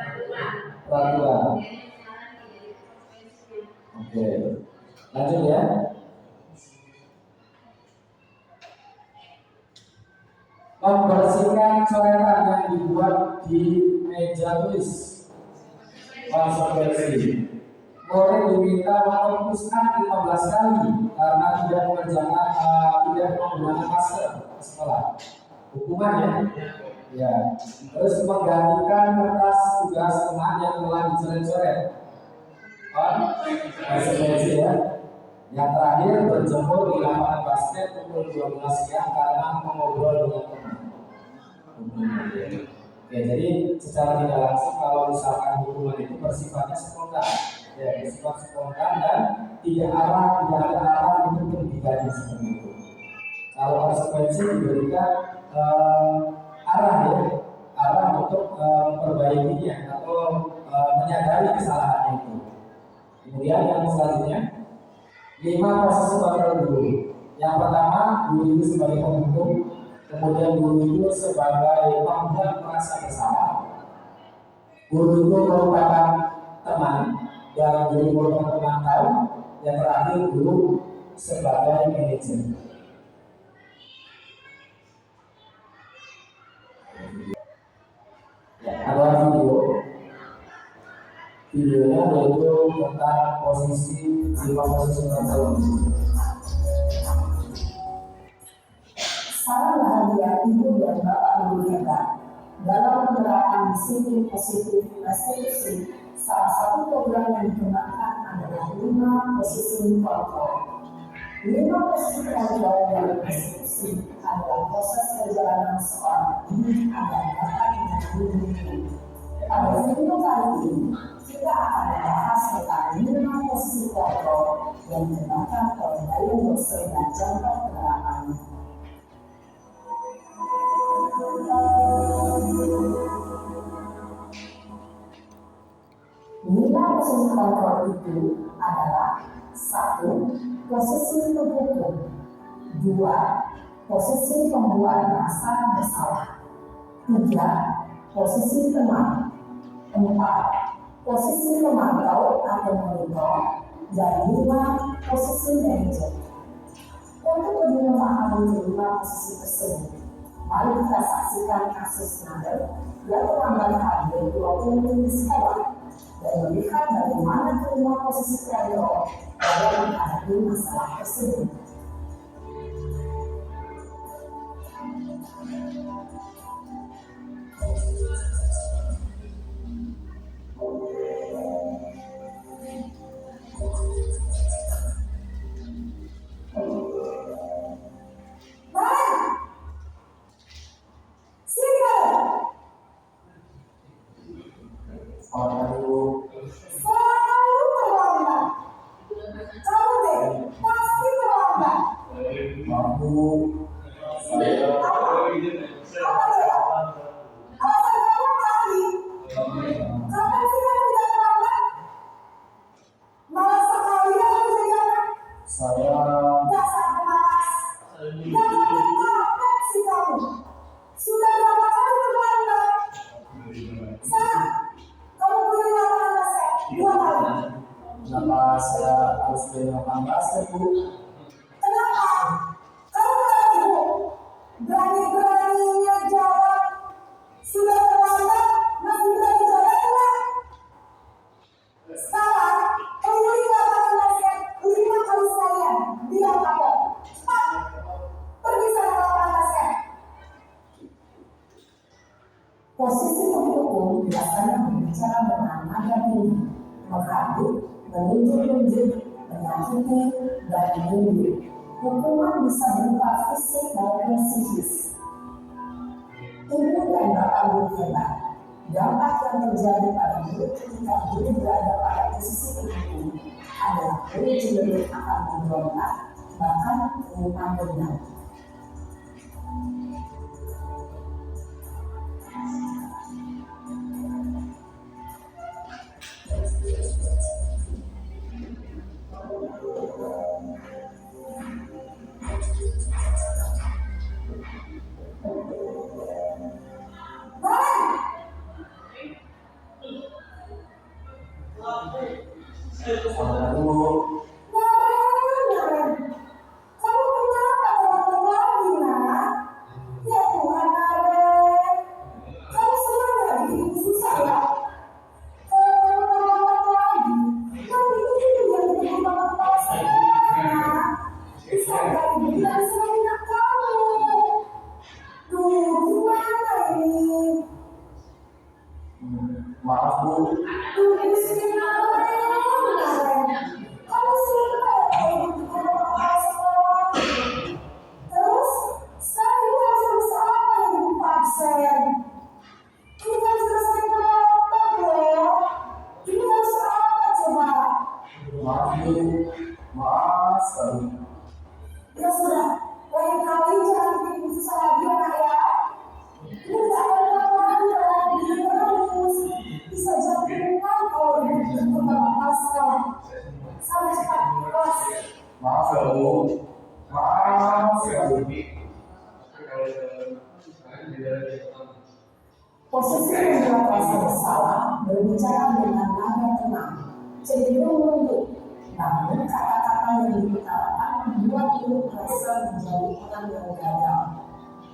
peraturan. Oke, lanjut ya. Membersihkan coretan yang dibuat di meja tulis. Konsekuensi, murid diminta menghapuskan 15 kali karena tidak menggunakan masker di sekolah. Hukuman ya. Terus menggantikan kertas tugas teman yang telah dicoret-coret. Konsekuensi ya. Yang terakhir, berjemur di lapangan basket pukul 12 siang karena mengobrol dengan teman. Oke, jadi secara tidak langsung kalau misalkan hukuman itu bersifatnya spontan, ya bersifat spontan dan tidak ada arah untuk pendidikan seperti itu. Kalau konsekuensi diberikan arah untuk memperbaikinya atau menyadari kesalahannya itu. Kemudian yang selanjutnya, 5 proses sebagai guru. Yang pertama, guru itu sebagai pembentuk. Kemudian guru itu sebagai pembuat merasa bersalah. Guru itu merupakan teman dan guru merupakan pemantau. Yang terakhir guru sebagai manajer. Ada videonya yaitu tentang posisi 5 posisi mental. Salam bahagia ibu dan bapak guru hebat. Dalam penerapan disiplin positif restitusi, salah satu program yang dikembangkan adalah 5 posisi kontrol. 5 posisi kontrol dari restitusi adalah proses perjalanan seorang pendidik agar dapat menjadi guru. Pada video kali ini, kita akan membahas tentang 5 posisi kontrol yang dikembangkan oleh Dayun Dosen dan contoh penerapannya. Lima posisi kontrol itu adalah 1. Posisi terhukum, 2. Posisi pembuat merasa bersalah, 3. Posisi teman, 4. Posisi pemantau atau monitor, dan 5. Posisi manajer. Untuk lebih memahami kelima posisi tersebut, mari kita saksikan kasus Nader yang terlambat hadir 20 menit di sekolah dan melihat bagaimana kelima posisi kontrol dalam menghadapi masalah tersebut. Kenapa saya harus melakukan basket, Bu? Kenapa? Kamu tahu, berani-beraninya jawab sudah terlambat, masih berani jawab enggak? Sekarang, kamu lihat basket 5 kali sekalian, biar kapok. Cepat, pergi sana lapangan basket. Posisi pendukung biasanya berbicara dengan nada tinggi, menghadap, menunjuk-nunjuk, menyakiti, dan menyindir. Hukuman bisa berupa fisik maupun psikis. Ibu dan bapak guru hebat. Dampak yang terjadi pada guru ketika guru berada pada posisi pendukung adalah guru cenderung akan memberontak, bahkan menyimpan dendam. Maaf, Bu. Maaf, Bu. Maaf sekali. Ya sudah, lain kali jangan bikin susah lagi ya Kak ya. Ini tidak akan lagi dalam diri terus. Bisa jatuhkan kalau begitu bapak sekolah. Sampai cepat kelas. Maaf ya, Bu. Maaf sekali. Posisi membuat rasa bersalah berbicara dengan nada tenang, cenderung lembut, namun kata-kata yang diutarakan membuat Guru merasa menjadi orang yang gagal.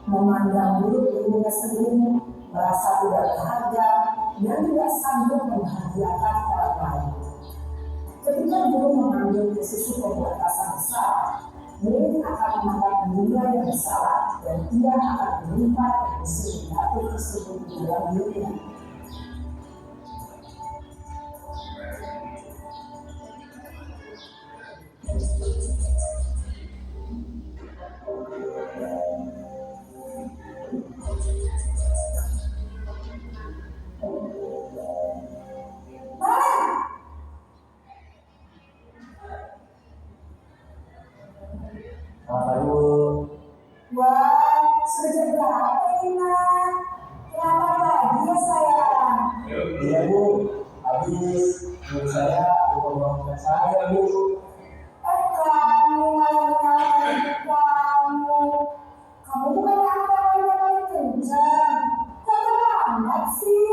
Memandang buruk dirinya sendiri, merasa tidak berharga, dan tidak sanggup membahagiakan orang lain. Ketika Guru mengambil posisi pembatasan besar, murid akan menganggap dunia yang bersalah dan ia akan melimpah emosi negatif tersebut di dalam dirinya. Bapak Ibu, Wah, sudah jam berapa ini, Nak? Kenapa lagi ya sayang? iya Bu, habis menurut saya bukan bangunan saya Bu. Kamu malah menyalahkan kamu. Kamu bukan yang paling kencang. Kok terlambat sih?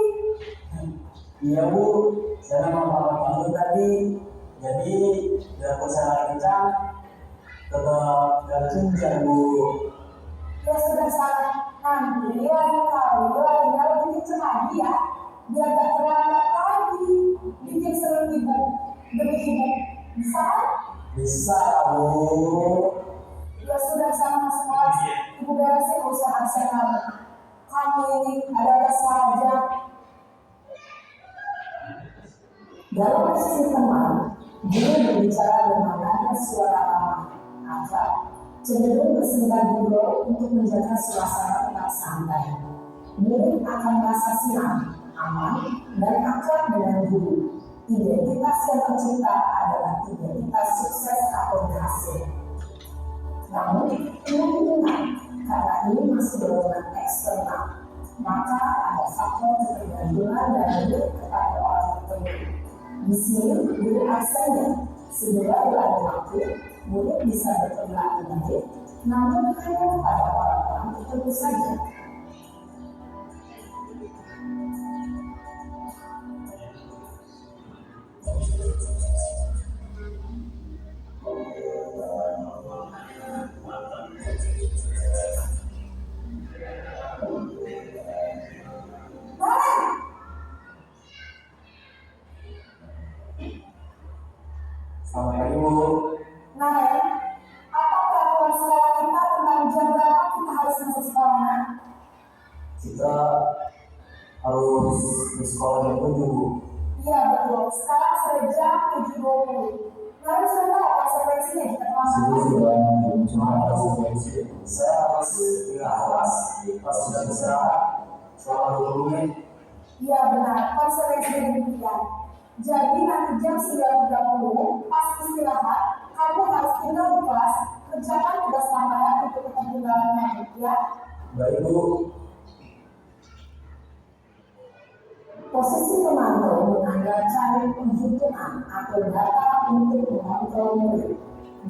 Iya Bu, saya memang bapak panggil tadi, jadi biar saya kencang tetap gak kencang Bu. Ya sudah salah. Nanti lagi kau lagi lebih kencang lagi ya. Biar gak terlambat lagi. Bikin seru ibu demi ibu. Bisa kan? Bisa Bu. Ya sudah sama sekolah. Ibu beresin usaha saya kamu. Kamu ini ada saja. Dalam posisi teman, Guru berbicara dengan nada suara ramah, akrab, cenderung bersingkat dulu untuk menjaga suasana tetap santai. Murid akan merasa siang, aman, dan akrab dengan guru. Identitas yang tercipta adalah identitas sukses atau berhasil. Namun, kemungkinan karena ini masih dorongan eksternal, maka ada faktor ketergantungan dari murid kepada orang tertentu. Di sini, Guru aksennya segera berlalu waktu, murid bisa berperilaku baik, namun hanya kepada orang-orang tertentu saja. Selamat pagi Bu. Nah, apa peraturan sekolah kita tentang jam berapa kita harus masuk sekolah? Kita harus di sekolah jam 7 Bu. Iya betul, sekarang sudah jam 7.20. Lalu sudah tahu konsekuensinya jika telah Sini masuk? sudah cuma konsekuensi. Saya harus tinggal kelas pas sudah istirahat selama 20 menit. Iya benar, konsekuensinya demikian. Jadi nanti jam 9.30 pas istirahat, kamu harus tinggal di kelas, kerjakan tugas tambahan untuk ketinggalannya, ya. Baik Bu. Posisi pemantau menganggap cari penghitungan atau data untuk mengontrol murid.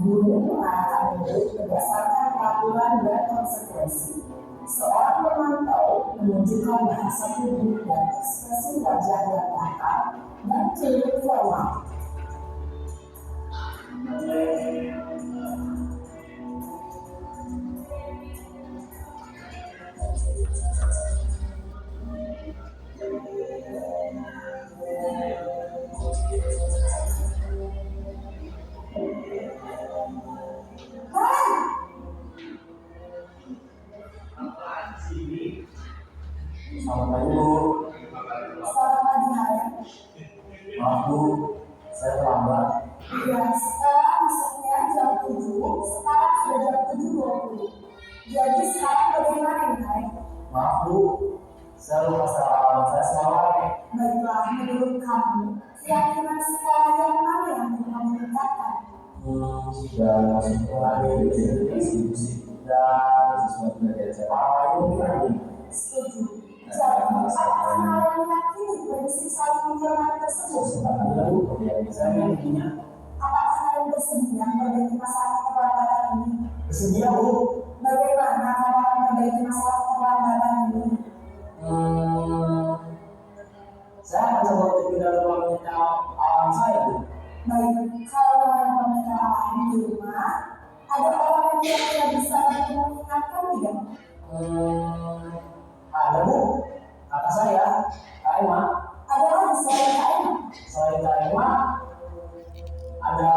Guru mengarahkan murid berdasarkan peraturan dan konsekuensi. Seorang pemantau menunjukkan bahasa tubuh dan ekspresi wajah yang datar dan cenderung formal. Selamat pagi Bu. Selamat pagi Hari. Maaf Bu, saya terlambat. Ya, sekarang masuknya jam 7, sekarang sudah jam 7.20. Jadi sekarang bagaimana nih Hari? Maaf Bu, saya lupa alamat saya semalam. Baiklah, menurut kamu, keyakinan sekolah yang mana yang kamu tegakkan? Sudah masuk ke hari institusi dan sesuatu dari acara lain. Setuju. Jadi, apakah kalian meyakini prinsip saling menghormati tersebut? Saya intinya Apakah kalian bersedia memperbaiki masalah keterlambatan ini? bersedia Bu. Bagaimana cara memperbaiki masalah keterlambatan ini? Saya Saya akan coba untuk di dalam ruangannya alam saya, Bu. Baik, kalau dalam pernikahan alam di rumah, ada orang yang kira-kira bisa mengingatkan tidak? Ada, Bu. Kata saya, Kak Emma. Ada lagi selain Kak Emma? Selain Kak Emma, ada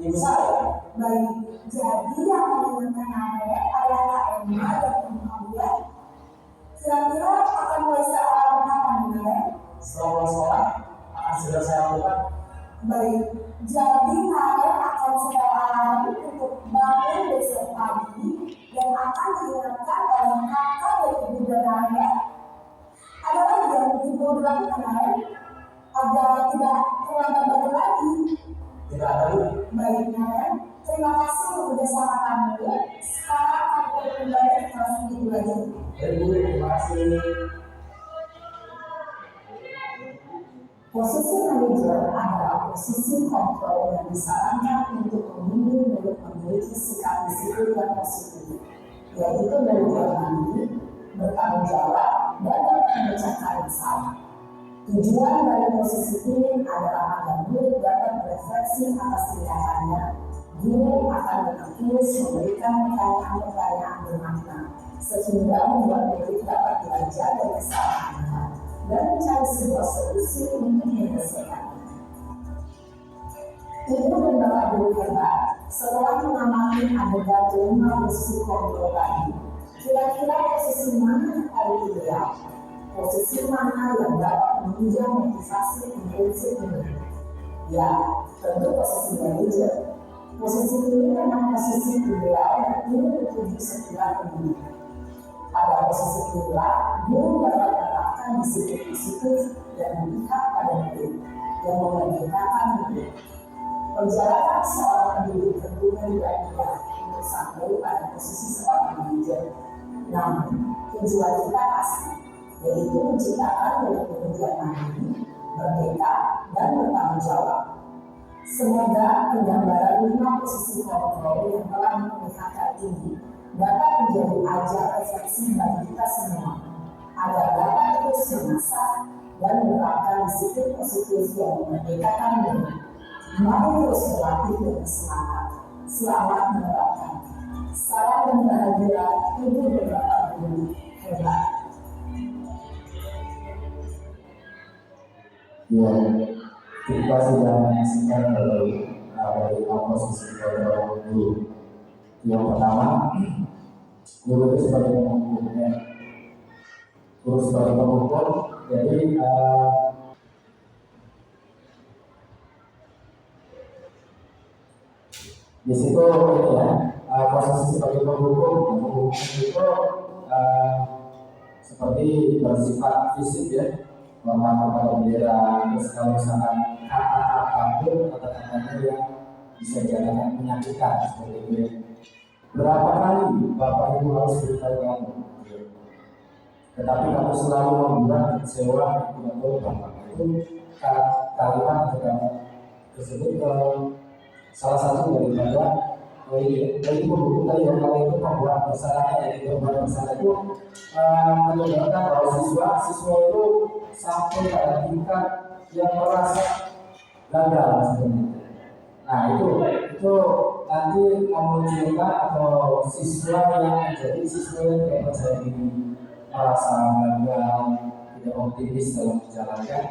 ibu saya. Baik, jadi yang mengingatkan Anda adalah Kak Emma dan Ibu Maria. Kira-kira akan mulai saat kapan Anda? Setelah pulang sekolah, akan segera saya lakukan. Baik, jadi kalian akan secara alami untuk bangun besok pagi dan akan diingatkan oleh kakak dan ibu dan ayah. Ada lagi yang mungkin perlu dilakukan ayah agar tidak terlambat bangun lagi. Tidak ada, Bu. Baik ayah, terima kasih sudah sama kami. Sekarang kami kembali ke kelas ini belajar. Baik, Bu. Terima kasih. Posisi manajer adalah posisi kontrol yang disarankan untuk pemimpin untuk memiliki sikap disiplin yang positif, yaitu belajar mandiri, bertanggung jawab, dan dapat memecahkan masalah. Tujuan dari posisi ini adalah agar murid dapat berefleksi atas tindakannya. Guru akan terus memberikan pertanyaan-pertanyaan bermakna, sehingga membuat murid dapat belajar dari kesalahannya dan mencari sebuah solusi untuk menyelesaikannya. Ibu dan bapak guru hebat, setelah mengamati adegan 5 posisi kontrol tadi, kira-kira posisi mana yang paling ideal? Posisi mana yang dapat menunjang motivasi prinsip ini? Ya, tentu posisi manajer. Posisi ini memang posisi ideal yang ingin dituju setiap pendidik. Pada posisi inilah, guru dapat menerapkan disiplin positif dan memihak pada murid yang memerdekakan murid. Perjalanan seorang pendidik tentunya tidak mudah untuk sampai pada posisi seorang manajer. Namun, tujuan kita pasti, yaitu menciptakan murid-murid yang mandiri, merdeka, dan bertanggung jawab. Semoga penggambaran 5 posisi kontrol yang telah memperlihatkan ini dapat menjadi ajar refleksi bagi kita semua, agar dapat terus mengasah dan menerapkan disiplin positif yang memerdekakan diri. Mari terus berlatih dengan semangat. Selamat menerapkan. Salam dan bahagia, Ibu dan Bapak Guru hebat. Ya, kita sudah menyaksikan dari posisi kontrol guru. Yang pertama, guru itu sebagai pemukul, guru sebagai pemukul. Jadi di situ ya, posisi sebagai pemukul itu seperti bersifat fisik ya, menghormat kepada bendera. Terus kalau misalkan kata-kata pun kata-katanya yang bisa dinyatakan menyakitkan seperti itu ya. Berapa kali Bapak Ibu harus beritahu kamu, tetapi kamu selalu membuat kecewa tidak tahu Bapak. Itu kalimat tersebut salah satu daripada dari buku tadi yang kalau itu membuat masalahnya, jadi membuat masalah itu menyebabkan bahwa siswa itu sampai pada tingkat yang merasa gagal sebenarnya. Nah itu nanti memunculkan atau siswa yang menjadi siswa yang tidak percaya diri, merasa gagal, tidak optimis dalam menjalankan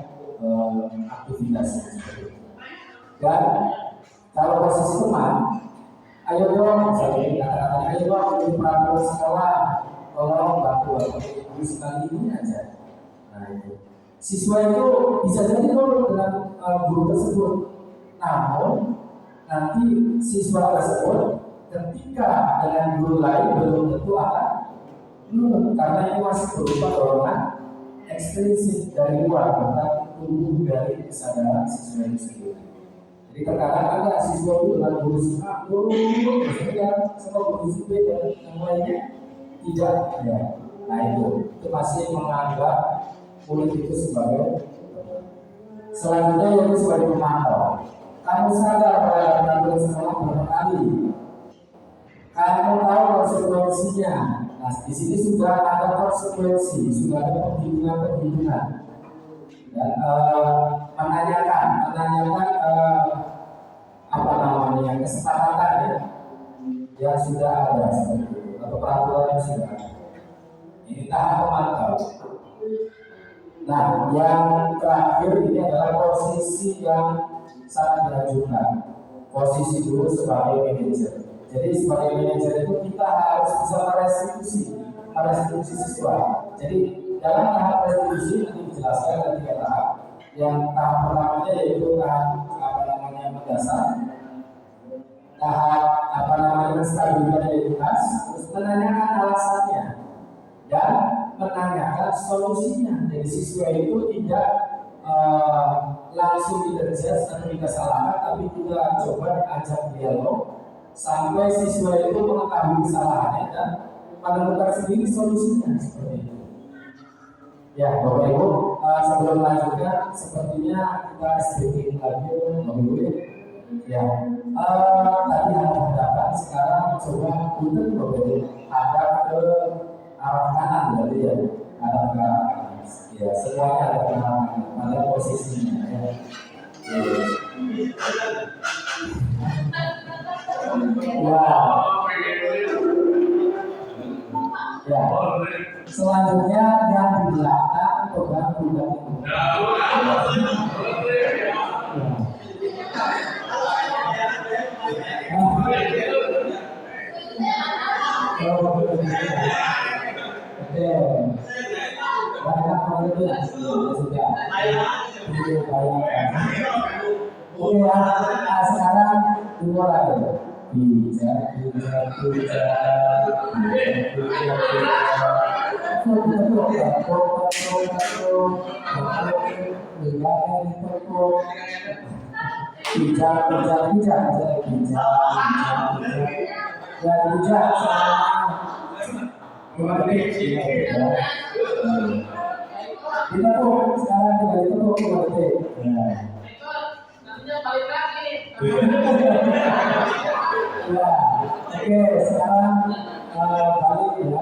aktivitasnya seperti itu. Dan kalau posisi teman, ayo dong, misalnya kata-katanya, ayo dong di peraturan sekolah, tolong bantu aku sekali ini aja. Nah itu siswa itu bisa jadi nurut dengan guru tersebut, namun nanti siswa tersebut ketika dengan guru lain belum tentu akan nurut, karena itu masih berupa dorongan ekstrinsik dari luar, bukan tumbuh dari kesadaran siswa itu sendiri. Jadi terkadang ada siswa itu dengan guru A, guru yang sama guru B dan yang lainnya tidak ada. Nah itu masih menganggap murid itu sebagai selanjutnya yaitu sebagai pemantau. Kamu sadar pada peraturan sekolah berapa kali? Kamu tahu konsekuensinya. Nah di sini sudah ada konsekuensi, sudah ada perhitungan. Dan menanyakan apa namanya kesepakatan ya yang sudah ada seperti itu atau peraturan yang sudah ada. Ini tahap pemantau. Nah, yang terakhir ini adalah posisi yang sangat diajukan. Posisi dulu sebagai manajer. Jadi sebagai manajer itu kita harus bisa merestitusi siswa. Jadi dalam tahap restitusi nanti dijelaskan ada 3 tahap. Yang tahap pertamanya yaitu tahap mendasar, tahap stabilitas, terus menanyakan alasannya dan menanyakan solusinya. Jadi siswa itu tidak langsung diterjudge atau disalahkan, tapi kita coba ajak dialog sampai siswa itu mengetahui kesalahannya dan menemukan sendiri solusinya seperti itu. Ya, Bapak Ibu, sebelum lanjutkan, sepertinya kita sedikit lagi, Bapak Ibu. Ya, tadi ada pendapat, sekarang coba punten Bapak Ibu, hadap ke arah kanan, berarti ya, hadap ke arah kanan. Ya, semuanya ada ke arah kanan, pada posisinya. Ya. Ya. Selanjutnya yang di belakang pegang pundak itu. Sekarang dimulai. Oke, sekarang balik ya,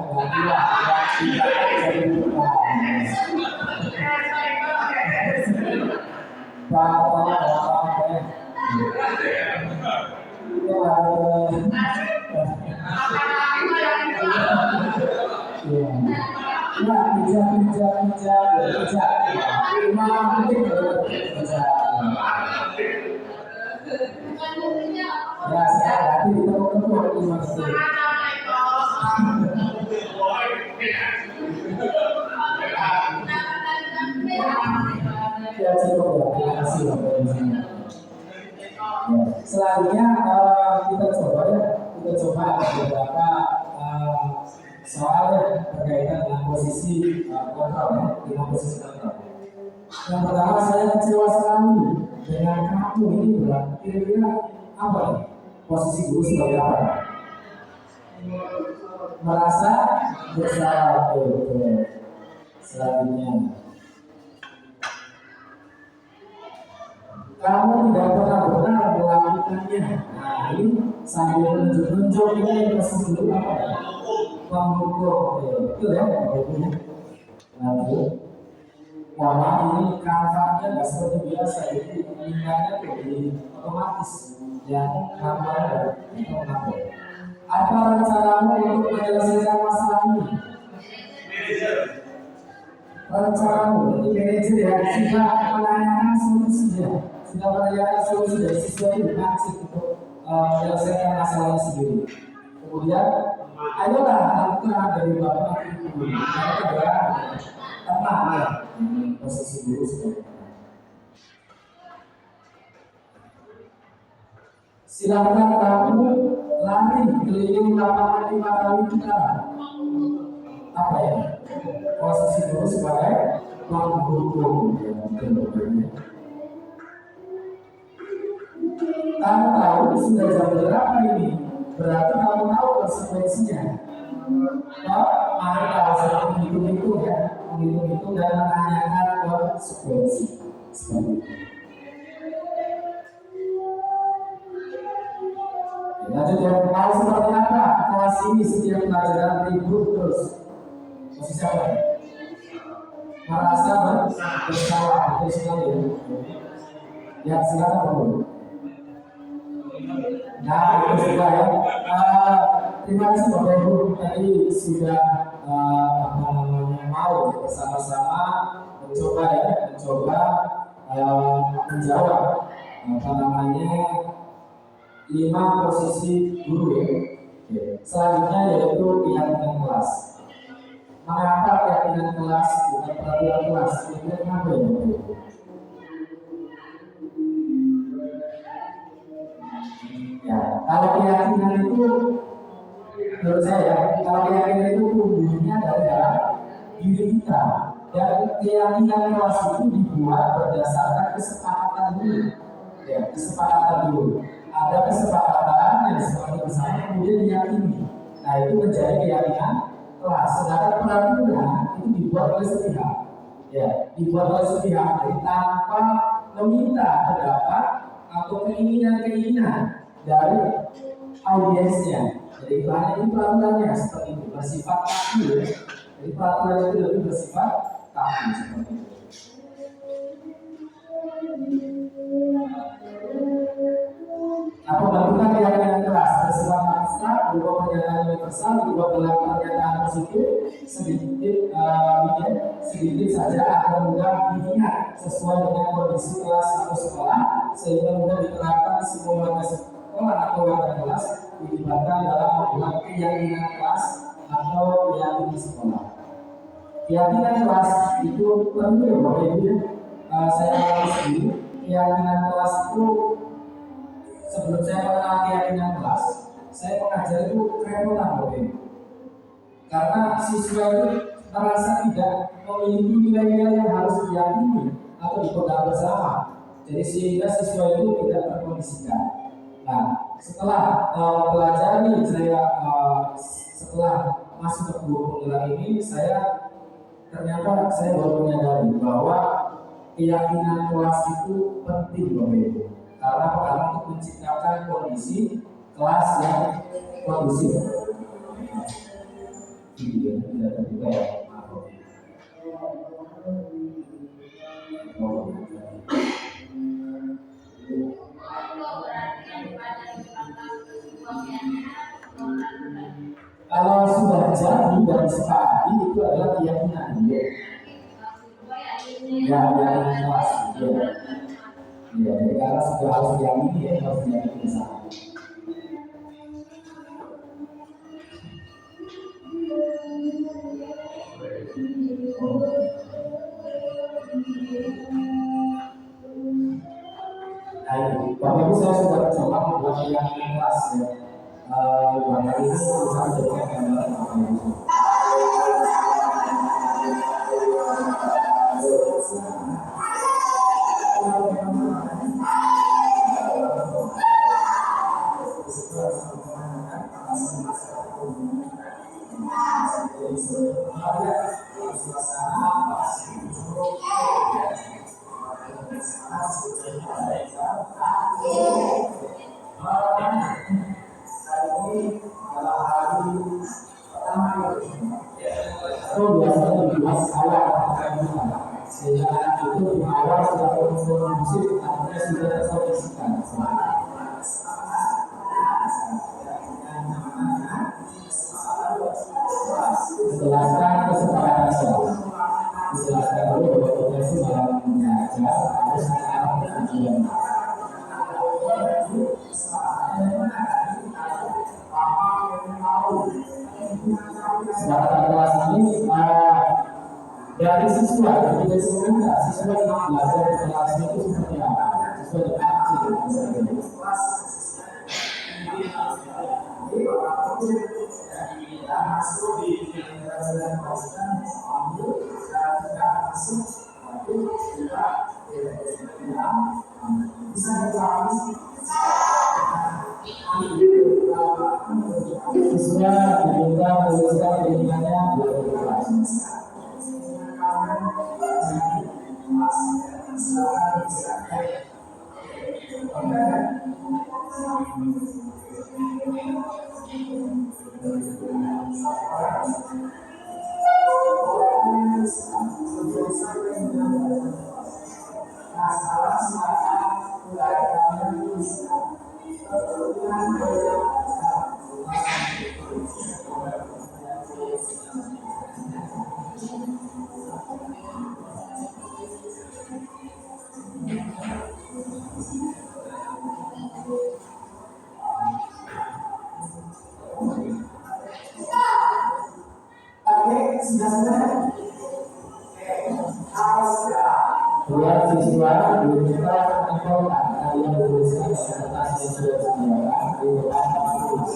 ya, saya ganti ditepuk-tepuk ini maksudnya. Ya cukup ya, terima kasih Bapak Ibu. Selanjutnya kita coba ada beberapa soal berkaitan dengan posisi kontrol ya, dengan posisi kontrol. Yang pertama, saya kecewa sekali dengan kamu ini berat. Kira-kira apa nih? Posisi guru sebagai apa? Merasa bersalah. Selanjutnya, kamu tidak pernah benar melakukannya. Nah, ini sambil menunjuk-nunjuk ini posisi guru apa? Mengukur, itu ya, Bapak-Ibu. Lalu, wah ini kanvasnya nggak seperti biasa, jadi pindahnya lebih otomatis. Yang gambarnya itu apa? Apa rencanamu untuk menyelesaikan masalah ini? Rencanamu, jadi manajer ya sudah menanyakan solusinya, sudah menanyakan solusi dari siswa itu maksud untuk menyelesaikan masalahnya sendiri. Kemudian, ayolah lakukan dari bapak ibu. Mereka adalah tenang ya, posisi guru seperti itu. Silakan kamu lari keliling lapangan 5 kali putaran. Apa ya? Posisi guru sebagai penghubung. Kamu tahu sudah jam berapa ini? Berarti kamu tahu konsekuensinya. Mari kalau sedang menghitung-hitung ya, menghitung-hitung dan menanyakan konsekuensi. Seperti itu. Lanjut ya, mau seperti apa kelas ini setiap pelajaran ribut terus? Posisi apa? merasa bersalah, betul sekali ya. Ya silakan Pak. Nah itu sudah ya. Terima kasih Bapak Ibu tadi sudah mau bersama-sama mencoba menjawab 5 posisi guru ya. Selanjutnya yaitu keyakinan kelas. Mengapa keyakinan kelas bukan peraturan kelas? Itu kenapa ya? Ya, kalau keyakinan itu menurut saya, kalau keyakinan itu tumbuhnya dari dalam diri kita. Dan keyakinan kelas itu dibuat berdasarkan kesepakatan dulu. Ya, kesepakatan dulu. Ada kesepakatan yang seperti bersama kemudian diyakini. Nah itu menjadi keyakinan kelas. Sedangkan peraturan itu dibuat oleh sepihak. Ya, dibuat oleh sepihak. Jadi tanpa meminta pendapat atau keinginan-keinginan dari audiensnya. Jadi ini peraturannya seperti itu, bersifat kaku. Ya. Jadi peraturan itu lebih bersifat kaku seperti itu. Apa pembentukan keyakinan kelas bersifat abstrak, berupa pernyataan universal, berupa pernyataan positif, sedikit saja agar mudah diingat sesuai dengan kondisi kelas atau sekolah, sehingga mudah diterapkan semua warga sekolah atau warga kelas dilibatkan dalam membuat keyakinan kelas atau keyakinan sekolah. Keyakinan kelas itu penting ya Bapak Ibu. Saya alami sendiri keyakinan kelas itu. Sebelum saya mengenal keyakinan kelas, saya mengajar itu kerepotan Bapak Ibu. Karena siswa itu merasa tidak memiliki nilai-nilai yang harus diyakini atau dipegang bersama. Jadi sehingga siswa itu tidak terkondisikan. Nah, setelah pelajari saya setelah masuk ke guru penggerak ini, ternyata saya baru menyadari bahwa keyakinan kelas itu penting Bapak Ibu. Karena untuk menciptakan kondisi kelas yang kondusif. Tidak terbuka ya. Kalau sudah jadi dan disepakati itu adalah keyakinan dia. Ya, keyakinan kelas. Ya, jadi karena sudah harus diyakini ya, harus diyakini bersama. Nah, Bapak Ibu saya sudah coba membuat keyakinan kelas ya. Bapak Ibu bisa menjadikan gambaran Bapak Ibu. Biasanya dibahas awal sehingga itu di awal sudah musik artinya sudah terkondisikan. Menjelaskan kesepakatan dijelaskan dulu bahwa itu dalam mengajar harus ada tujuan. Kesepakatan kelas ini dari siswa, jadi sebenarnya siswa yang belajar di kelas itu seperti apa? Siswa di aktif siswa diminta menuliskan keinginannya dari kelas. Buat siswa diminta mengumpulkan kalian menuliskan kertas yang sudah disediakan di depan kampus.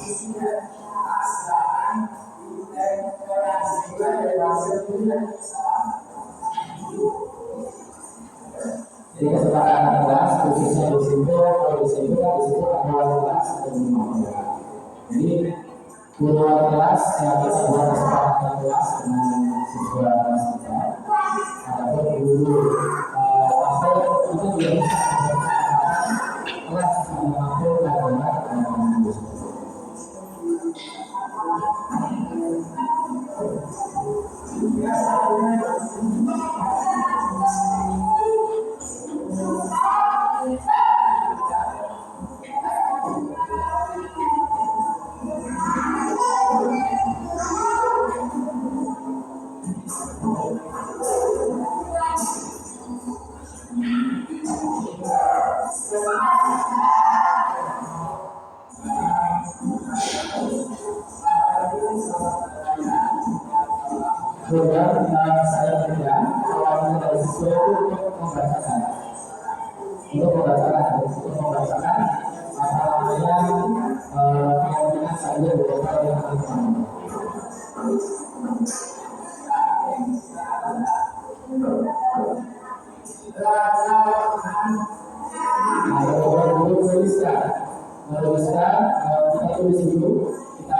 Jadi kesepakatan kelas khususnya di situ, kalau di situ kan di situ ada kelas dan jadi guru kelas yang kita buat kesepakatan kelas dengan siswa kelas kita ataupun guru atau itu juga bisa kelas yang mampu adalah program saya kerja awalnya dari siswa itu untuk membacakan apa namanya keyakinan saya beberapa yang teman-teman. Dulu menuliskan kita tulis dulu kita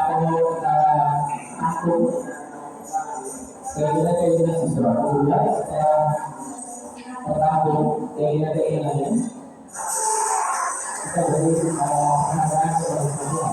akun keinginan siswa, kemudian setelah bertahun keinginannya kita beri penghargaan kepada siswa.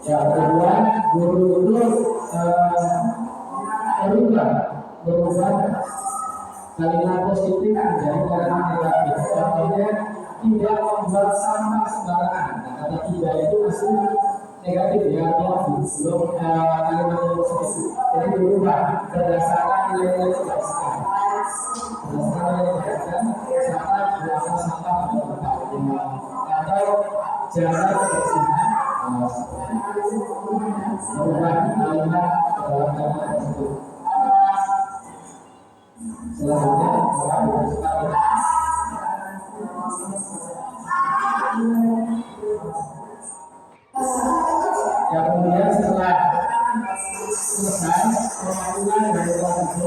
Ya, kemudian guru itu berubah kalimat positif menjadi kalimat negatif. Contohnya tidak membuat sampah sembarangan. Kata tidak itu masih negatif ya, belum kalimat yang positif. Jadi berubah berdasarkan nilai-nilai kebajikan. Sampah atau jalan kebersihan. Berubah kalimat dalam kalimat tersebut. Selanjutnya, ya kemudian setelah selesai pemanggilan dari kelas itu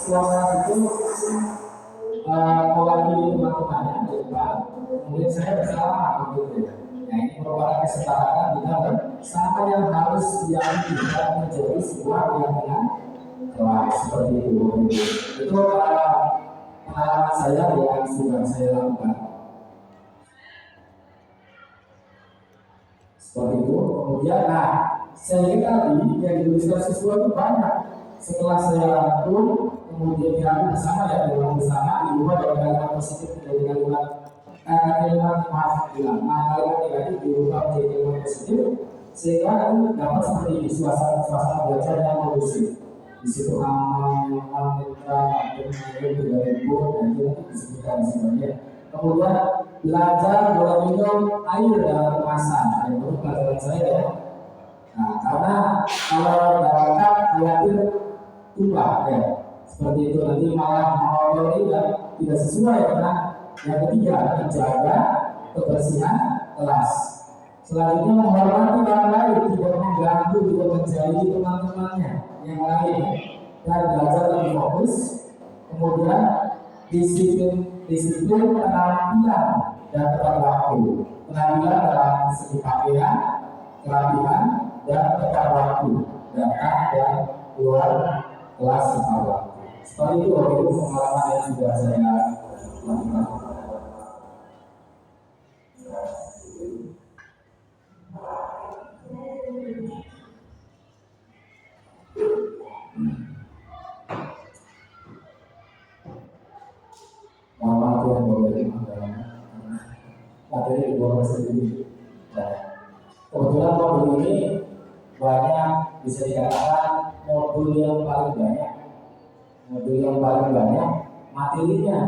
mewakili teman-temannya di depan, kemudian saya bersalaman begitu ya. Nah ini merupakan kesepakatan kita bersama yang harus diambil dan menjadi sebuah keyakinan kelas seperti itu. Itu pengalaman saya yang sudah saya lakukan. Seperti itu. Kemudian, saya tadi yang dituliskan siswa itu banyak. Setelah saya rangkum, kemudian diambil bersama ya, diulang bersama, diubah dari kalimat positif menjadi kalimat kalimat negatif diubah menjadi kalimat positif, sehingga dapat seperti ini suasana belajar yang kondusif. Di situ aman, mitra, dan juga ibu, dan itu disebutkan di sini. Kemudian belajar boleh minum air dalam kemasan, itu pelajaran saya ya. Nah, karena kalau dalam cup khawatir tumpah ya, seperti itu nanti malah mengotori dan tidak sesuai dengan yang ketiga, menjaga kebersihan kelas. Selanjutnya menghormati orang lain, tidak mengganggu, tidak menjadi teman-temannya yang lain. dan belajar lebih fokus. Kemudian disiplin penampilan dan tepat waktu. Penampilan dalam segi pakaian, kerapihan, dan tepat waktu. Datang dan keluar kelas tepat waktu. Seperti itu waktu itu pengalaman yang sudah saya lakukan. Mama tuh yang boleh materi di bawah sendiri. Nah, kebetulan modul ini banyak, bisa dikatakan modul yang paling banyak materinya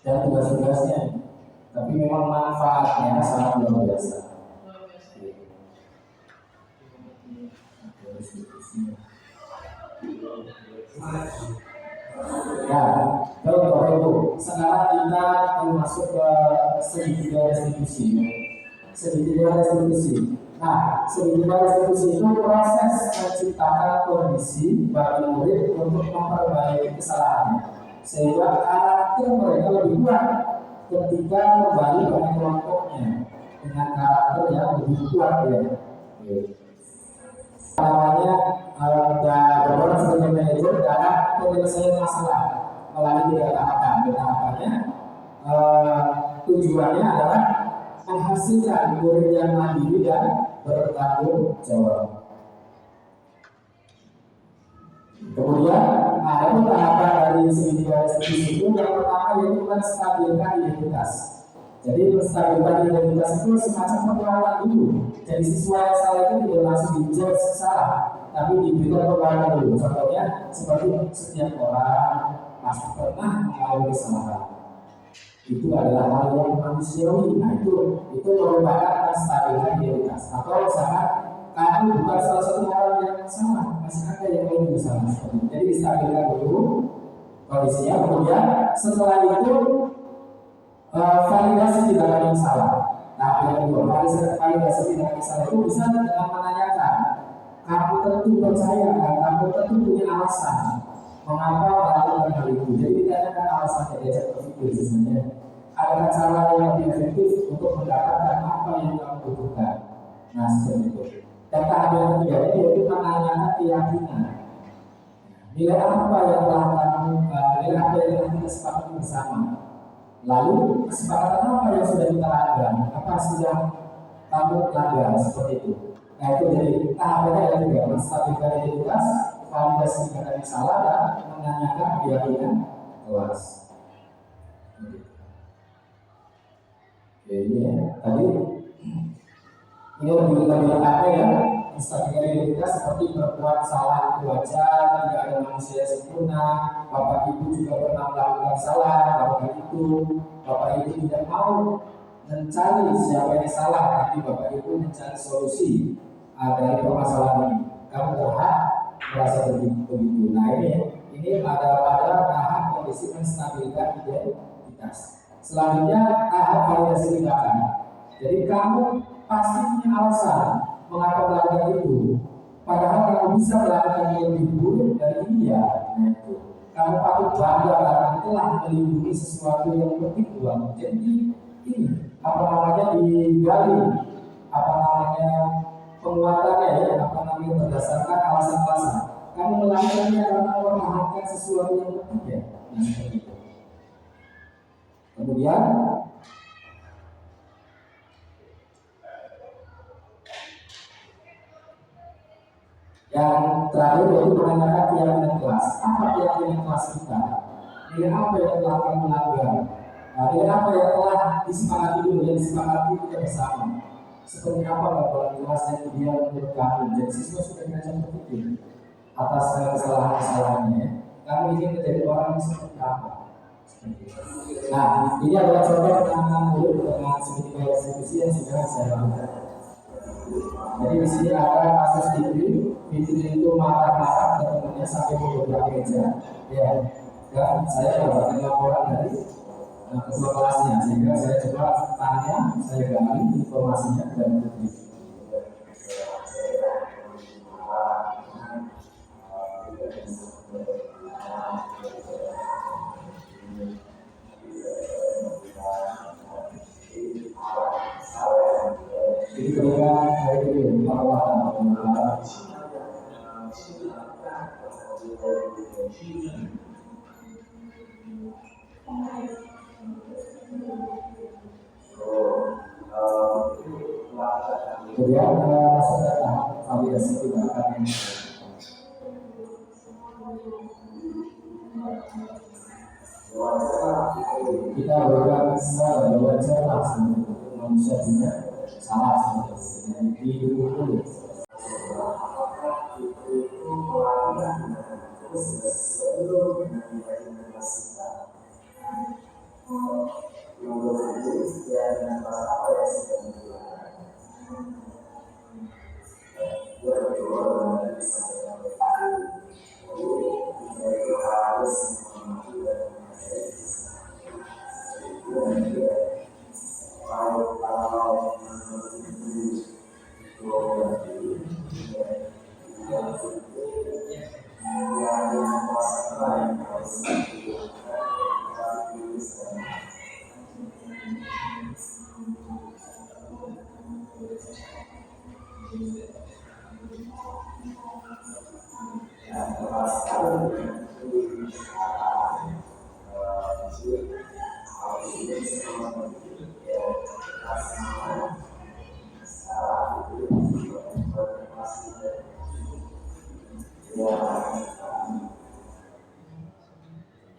dan tugas-tugasnya, tapi memang manfaatnya sangat luar biasa. Ya, Bapak Ibu, sekarang kita masuk ke segitiga restitusi. Nah, segitiga restitusi itu proses menciptakan kondisi bagi murid untuk memperbaiki kesalahannya, sehingga karakter mereka lebih kuat ketika kembali pada kelompoknya dengan karakter yang lebih kuat ya. Namanya berperan sebagai manajer dalam penyelesaian masalah melalui tiga tahapan. Tahapannya tujuannya adalah menghasilkan murid yang mandiri dan bertanggung jawab. Kemudian ada tahapan dari segitiga restitusi itu. Yang pertama yaitu menstabilkan identitas. Jadi menstabilkan identitas itu semacam penguatan dulu. Jadi siswa yang salah itu tidak langsung dijudge salah, tapi diberikan penguatan dulu. Contohnya seperti setiap orang pasti pernah mengalami kesalahan. Itu adalah hal yang manusiawi. Nah itu merupakan menstabilkan identitas. Atau misalkan kamu bukan salah satu orang yang salah, masih ada yang lain juga salah. Jadi distabilkan dulu kondisinya. Kemudian setelah itu validasi tidak ada yang salah. Nah yang kedua, validasi tidak ada yang salah itu bisa dengan menanyakan, kamu tentu percaya, kamu tentu punya alasan mengapa melakukan hal itu. Jadi ditanyakan alasannya, diajak berpikir sebenarnya ada cara yang lebih efektif untuk mendapatkan apa yang kamu butuhkan. Nah seperti itu. Dan tahap yang ketiga yaitu menanyakan keyakinan. Nilai apa yang telah kita sepakati bersama. Lalu kesepakatan apa yang sudah kita lakukan? Apa sudah kamu lakukan seperti itu? Nah itu jadi tahapannya ada tiga: menstabilkan identitas, validasi tidak ada yang salah, dan menanyakan keyakinan kelas. Oke, ini ya. Tadi ini lebih apa ya? Menstabilkan identitas seperti berbuat salah itu wajar, tidak ada manusia sempurna. Bapak Ibu juga pernah melakukan salah, Bapak Ibu tidak mau mencari siapa yang salah, tapi Bapak Ibu mencari solusi dari permasalahan ini. Kamu berhak merasa begitu. Nah ini pada tahap kondisi menstabilkan identitas. Selanjutnya tahap validasi tindakan. Jadi kamu pasti punya alasan mengapa melakukan itu. Padahal kamu bisa melakukan yang lebih buruk dari dia. Nah itu. Kamu patut bangga karena telah melindungi sesuatu yang lebih kuat. Jadi ini digali penguatannya ya, berdasarkan alasan-alasan. Kamu melakukannya karena memahami sesuatu yang ketiga. Nah seperti itu. Kemudian yang terakhir yaitu menanyakan keyakinan kelas. Apa keyakinan kelas kita? Nilai apa yang telah kamu lakukan? Nilai apa yang telah disepakati dulu, yang disepakati kita bersama? Seperti apa gambaran kelas yang ideal menurut kamu? Jadi siswa sudah diajak berpikir atas kesalahan-kesalahannya. Kamu ingin menjadi orang yang seperti apa? Nah, ini adalah contoh penanganan murid dengan segitiga restitusi yang sudah saya lakukan. Jadi di sini ada kasus Fitri itu marah-marah teman-temannya sampai beberapa meja. Ya, dan saya mendapatkan laporan dari ketua kelasnya, sehingga saya coba tanya, saya gali informasinya dan Fitri. itu perawatan pemeliharaan. Kemudian masuk ke tahap validasi tindakan yang kita berikan belajar langsung manusia punya salah sebenarnya di dulu.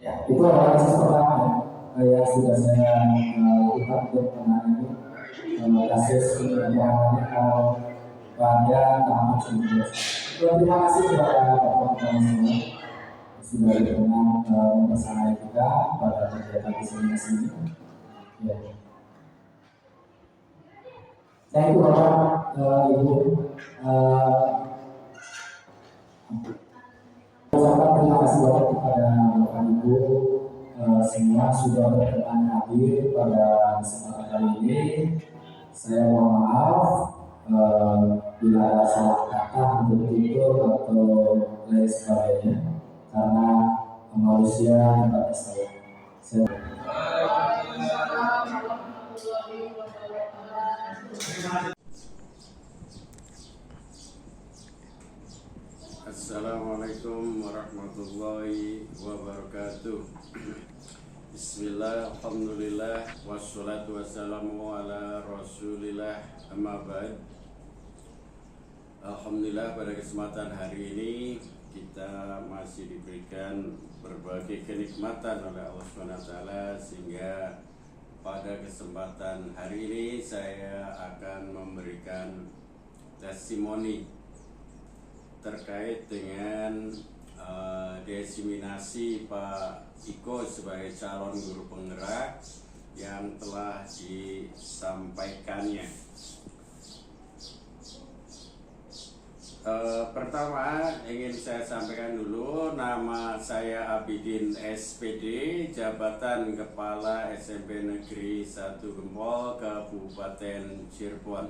Ya, itu adalah kasus pertama yang sudah saya lihat untuk menangani kasus penanganan pada tahapan sebelumnya. Terima kasih kepada Bapak-Bapak semua sudah berkenan mempersandai kita pada kegiatan diseminasi ini. Ya. Thank you Bapak, Ibu. Terima kasih banyak kepada Bapak Ibu semua sudah berkenan hadir pada kesempatan kali ini. Saya mohon maaf bila ada salah kata untuk tutur atau lain sebagainya karena manusia tempatnya saya. Assalamualaikum warahmatullahi wabarakatuh. Bismillah, alhamdulillah, wassalatu wassalamu ala rasulillah, amma ba'd. Alhamdulillah pada kesempatan hari ini kita masih diberikan berbagai kenikmatan oleh Allah SWT sehingga pada kesempatan hari ini saya akan memberikan testimoni terkait dengan diseminasi Pak Iko sebagai calon guru penggerak yang telah disampaikannya. Pertama ingin saya sampaikan dulu, nama saya Abidin SPD, jabatan Kepala SMP Negeri 1 Gempol, Kabupaten Cirebon.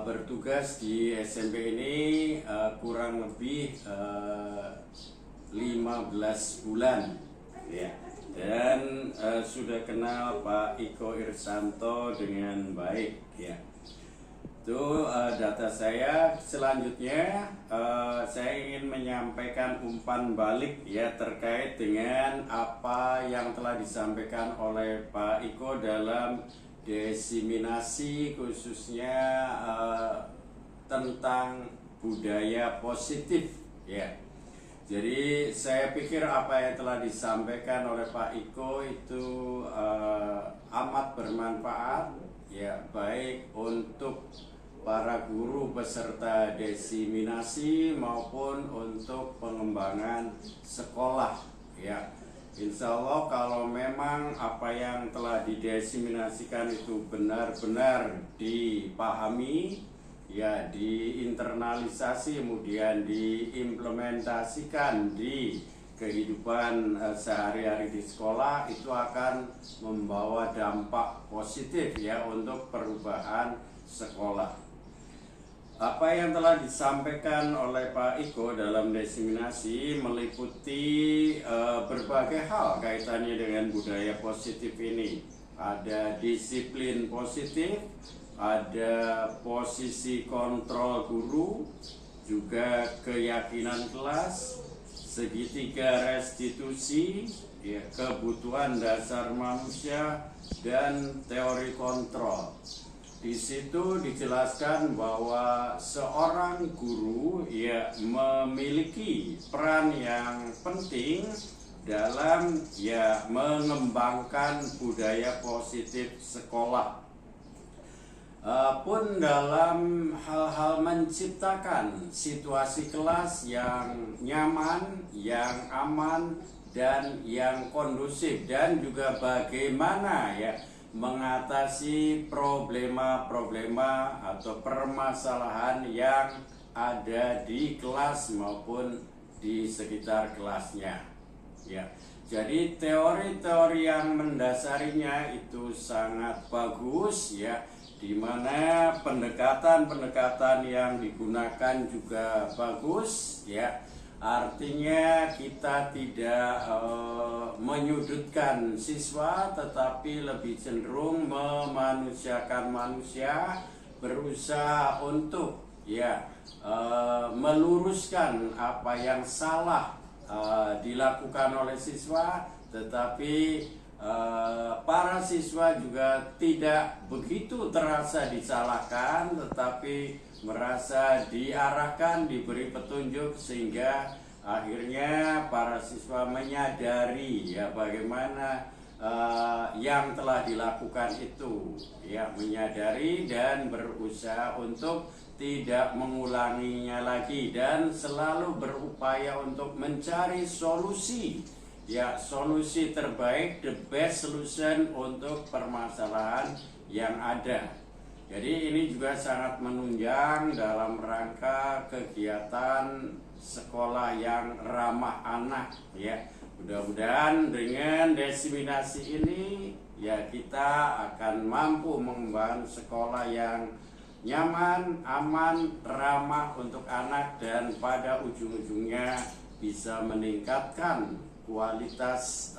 Bertugas di SMP ini kurang lebih 15 bulan ya. Dan sudah kenal Pak Iko Irsanto dengan baik ya. Itu data saya. Selanjutnya saya ingin menyampaikan umpan balik ya terkait dengan apa yang telah disampaikan oleh Pak Iko dalam diseminasi khususnya tentang budaya positif ya. Jadi saya pikir apa yang telah disampaikan oleh Pak Iko itu amat bermanfaat ya, baik untuk para guru peserta diseminasi maupun untuk pengembangan sekolah ya. Insya Allah kalau memang apa yang telah didiseminasikan itu benar-benar dipahami, ya diinternalisasi, kemudian diimplementasikan di kehidupan sehari-hari di sekolah, itu akan membawa dampak positif ya untuk perubahan sekolah. Apa yang telah disampaikan oleh Pak Iko dalam diseminasi meliputi berbagai hal kaitannya dengan budaya positif ini. Ada disiplin positif, ada posisi kontrol guru, juga keyakinan kelas, segitiga restitusi, ya, kebutuhan dasar manusia, dan teori kontrol. Di situ dijelaskan bahwa seorang guru ya memiliki peran yang penting dalam ya mengembangkan budaya positif sekolah. Pun dalam hal-hal menciptakan situasi kelas yang nyaman, yang aman, dan yang kondusif, dan juga bagaimana ya mengatasi problema-problema atau permasalahan yang ada di kelas maupun di sekitar kelasnya. Ya, jadi teori-teori yang mendasarinya itu sangat bagus ya, di mana pendekatan-pendekatan yang digunakan juga bagus ya. Artinya kita tidak menyudutkan siswa, tetapi lebih cenderung memanusiakan manusia, berusaha untuk ya meluruskan apa yang salah dilakukan oleh siswa, tetapi para siswa juga tidak begitu terasa disalahkan, tetapi merasa diarahkan, diberi petunjuk, sehingga akhirnya para siswa menyadari ya bagaimana yang telah dilakukan itu, ya menyadari dan berusaha untuk tidak mengulanginya lagi, dan selalu berupaya untuk mencari solusi, ya solusi terbaik, the best solution untuk permasalahan yang ada. Jadi ini juga sangat menunjang dalam rangka kegiatan sekolah yang ramah anak ya. Mudah-mudahan dengan diseminasi ini ya kita akan mampu mengembangkan sekolah yang nyaman, aman, ramah untuk anak, dan pada ujung-ujungnya bisa meningkatkan kualitas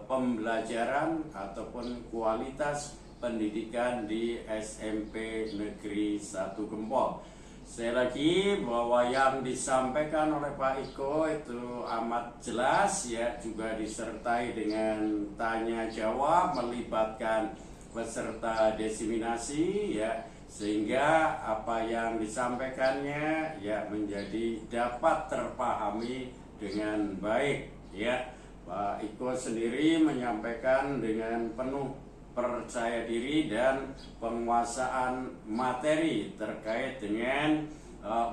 pembelajaran ataupun kualitas pendidikan di SMP Negeri 1 Gempol. Sekali lagi bahwa yang disampaikan oleh Pak Iko itu amat jelas ya, juga disertai dengan tanya jawab, melibatkan peserta diseminasi ya, sehingga apa yang disampaikannya ya menjadi dapat terpahami dengan baik ya. Pak Iko sendiri menyampaikan dengan penuh percaya diri dan penguasaan materi terkait dengan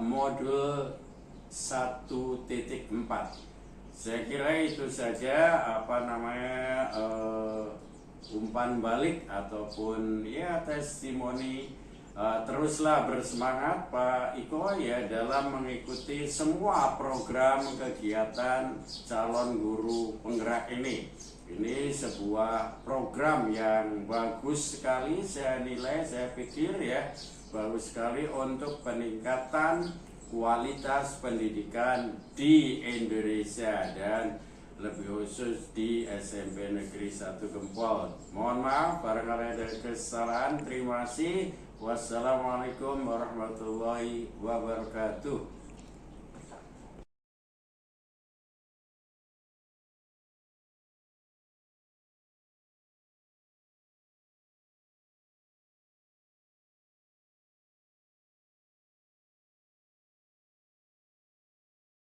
modul 1.4. Saya kira itu saja umpan balik ataupun ya testimoni. Teruslah bersemangat Pak Iko ya dalam mengikuti semua program kegiatan calon guru penggerak ini. Ini sebuah program yang bagus sekali, saya nilai, saya pikir ya bagus sekali untuk peningkatan kualitas pendidikan di Indonesia, dan lebih khusus di SMP Negeri 1 Gempol. Mohon maaf barangkali ada kesalahan. Terima kasih. Wassalamualaikum warahmatullahi wabarakatuh.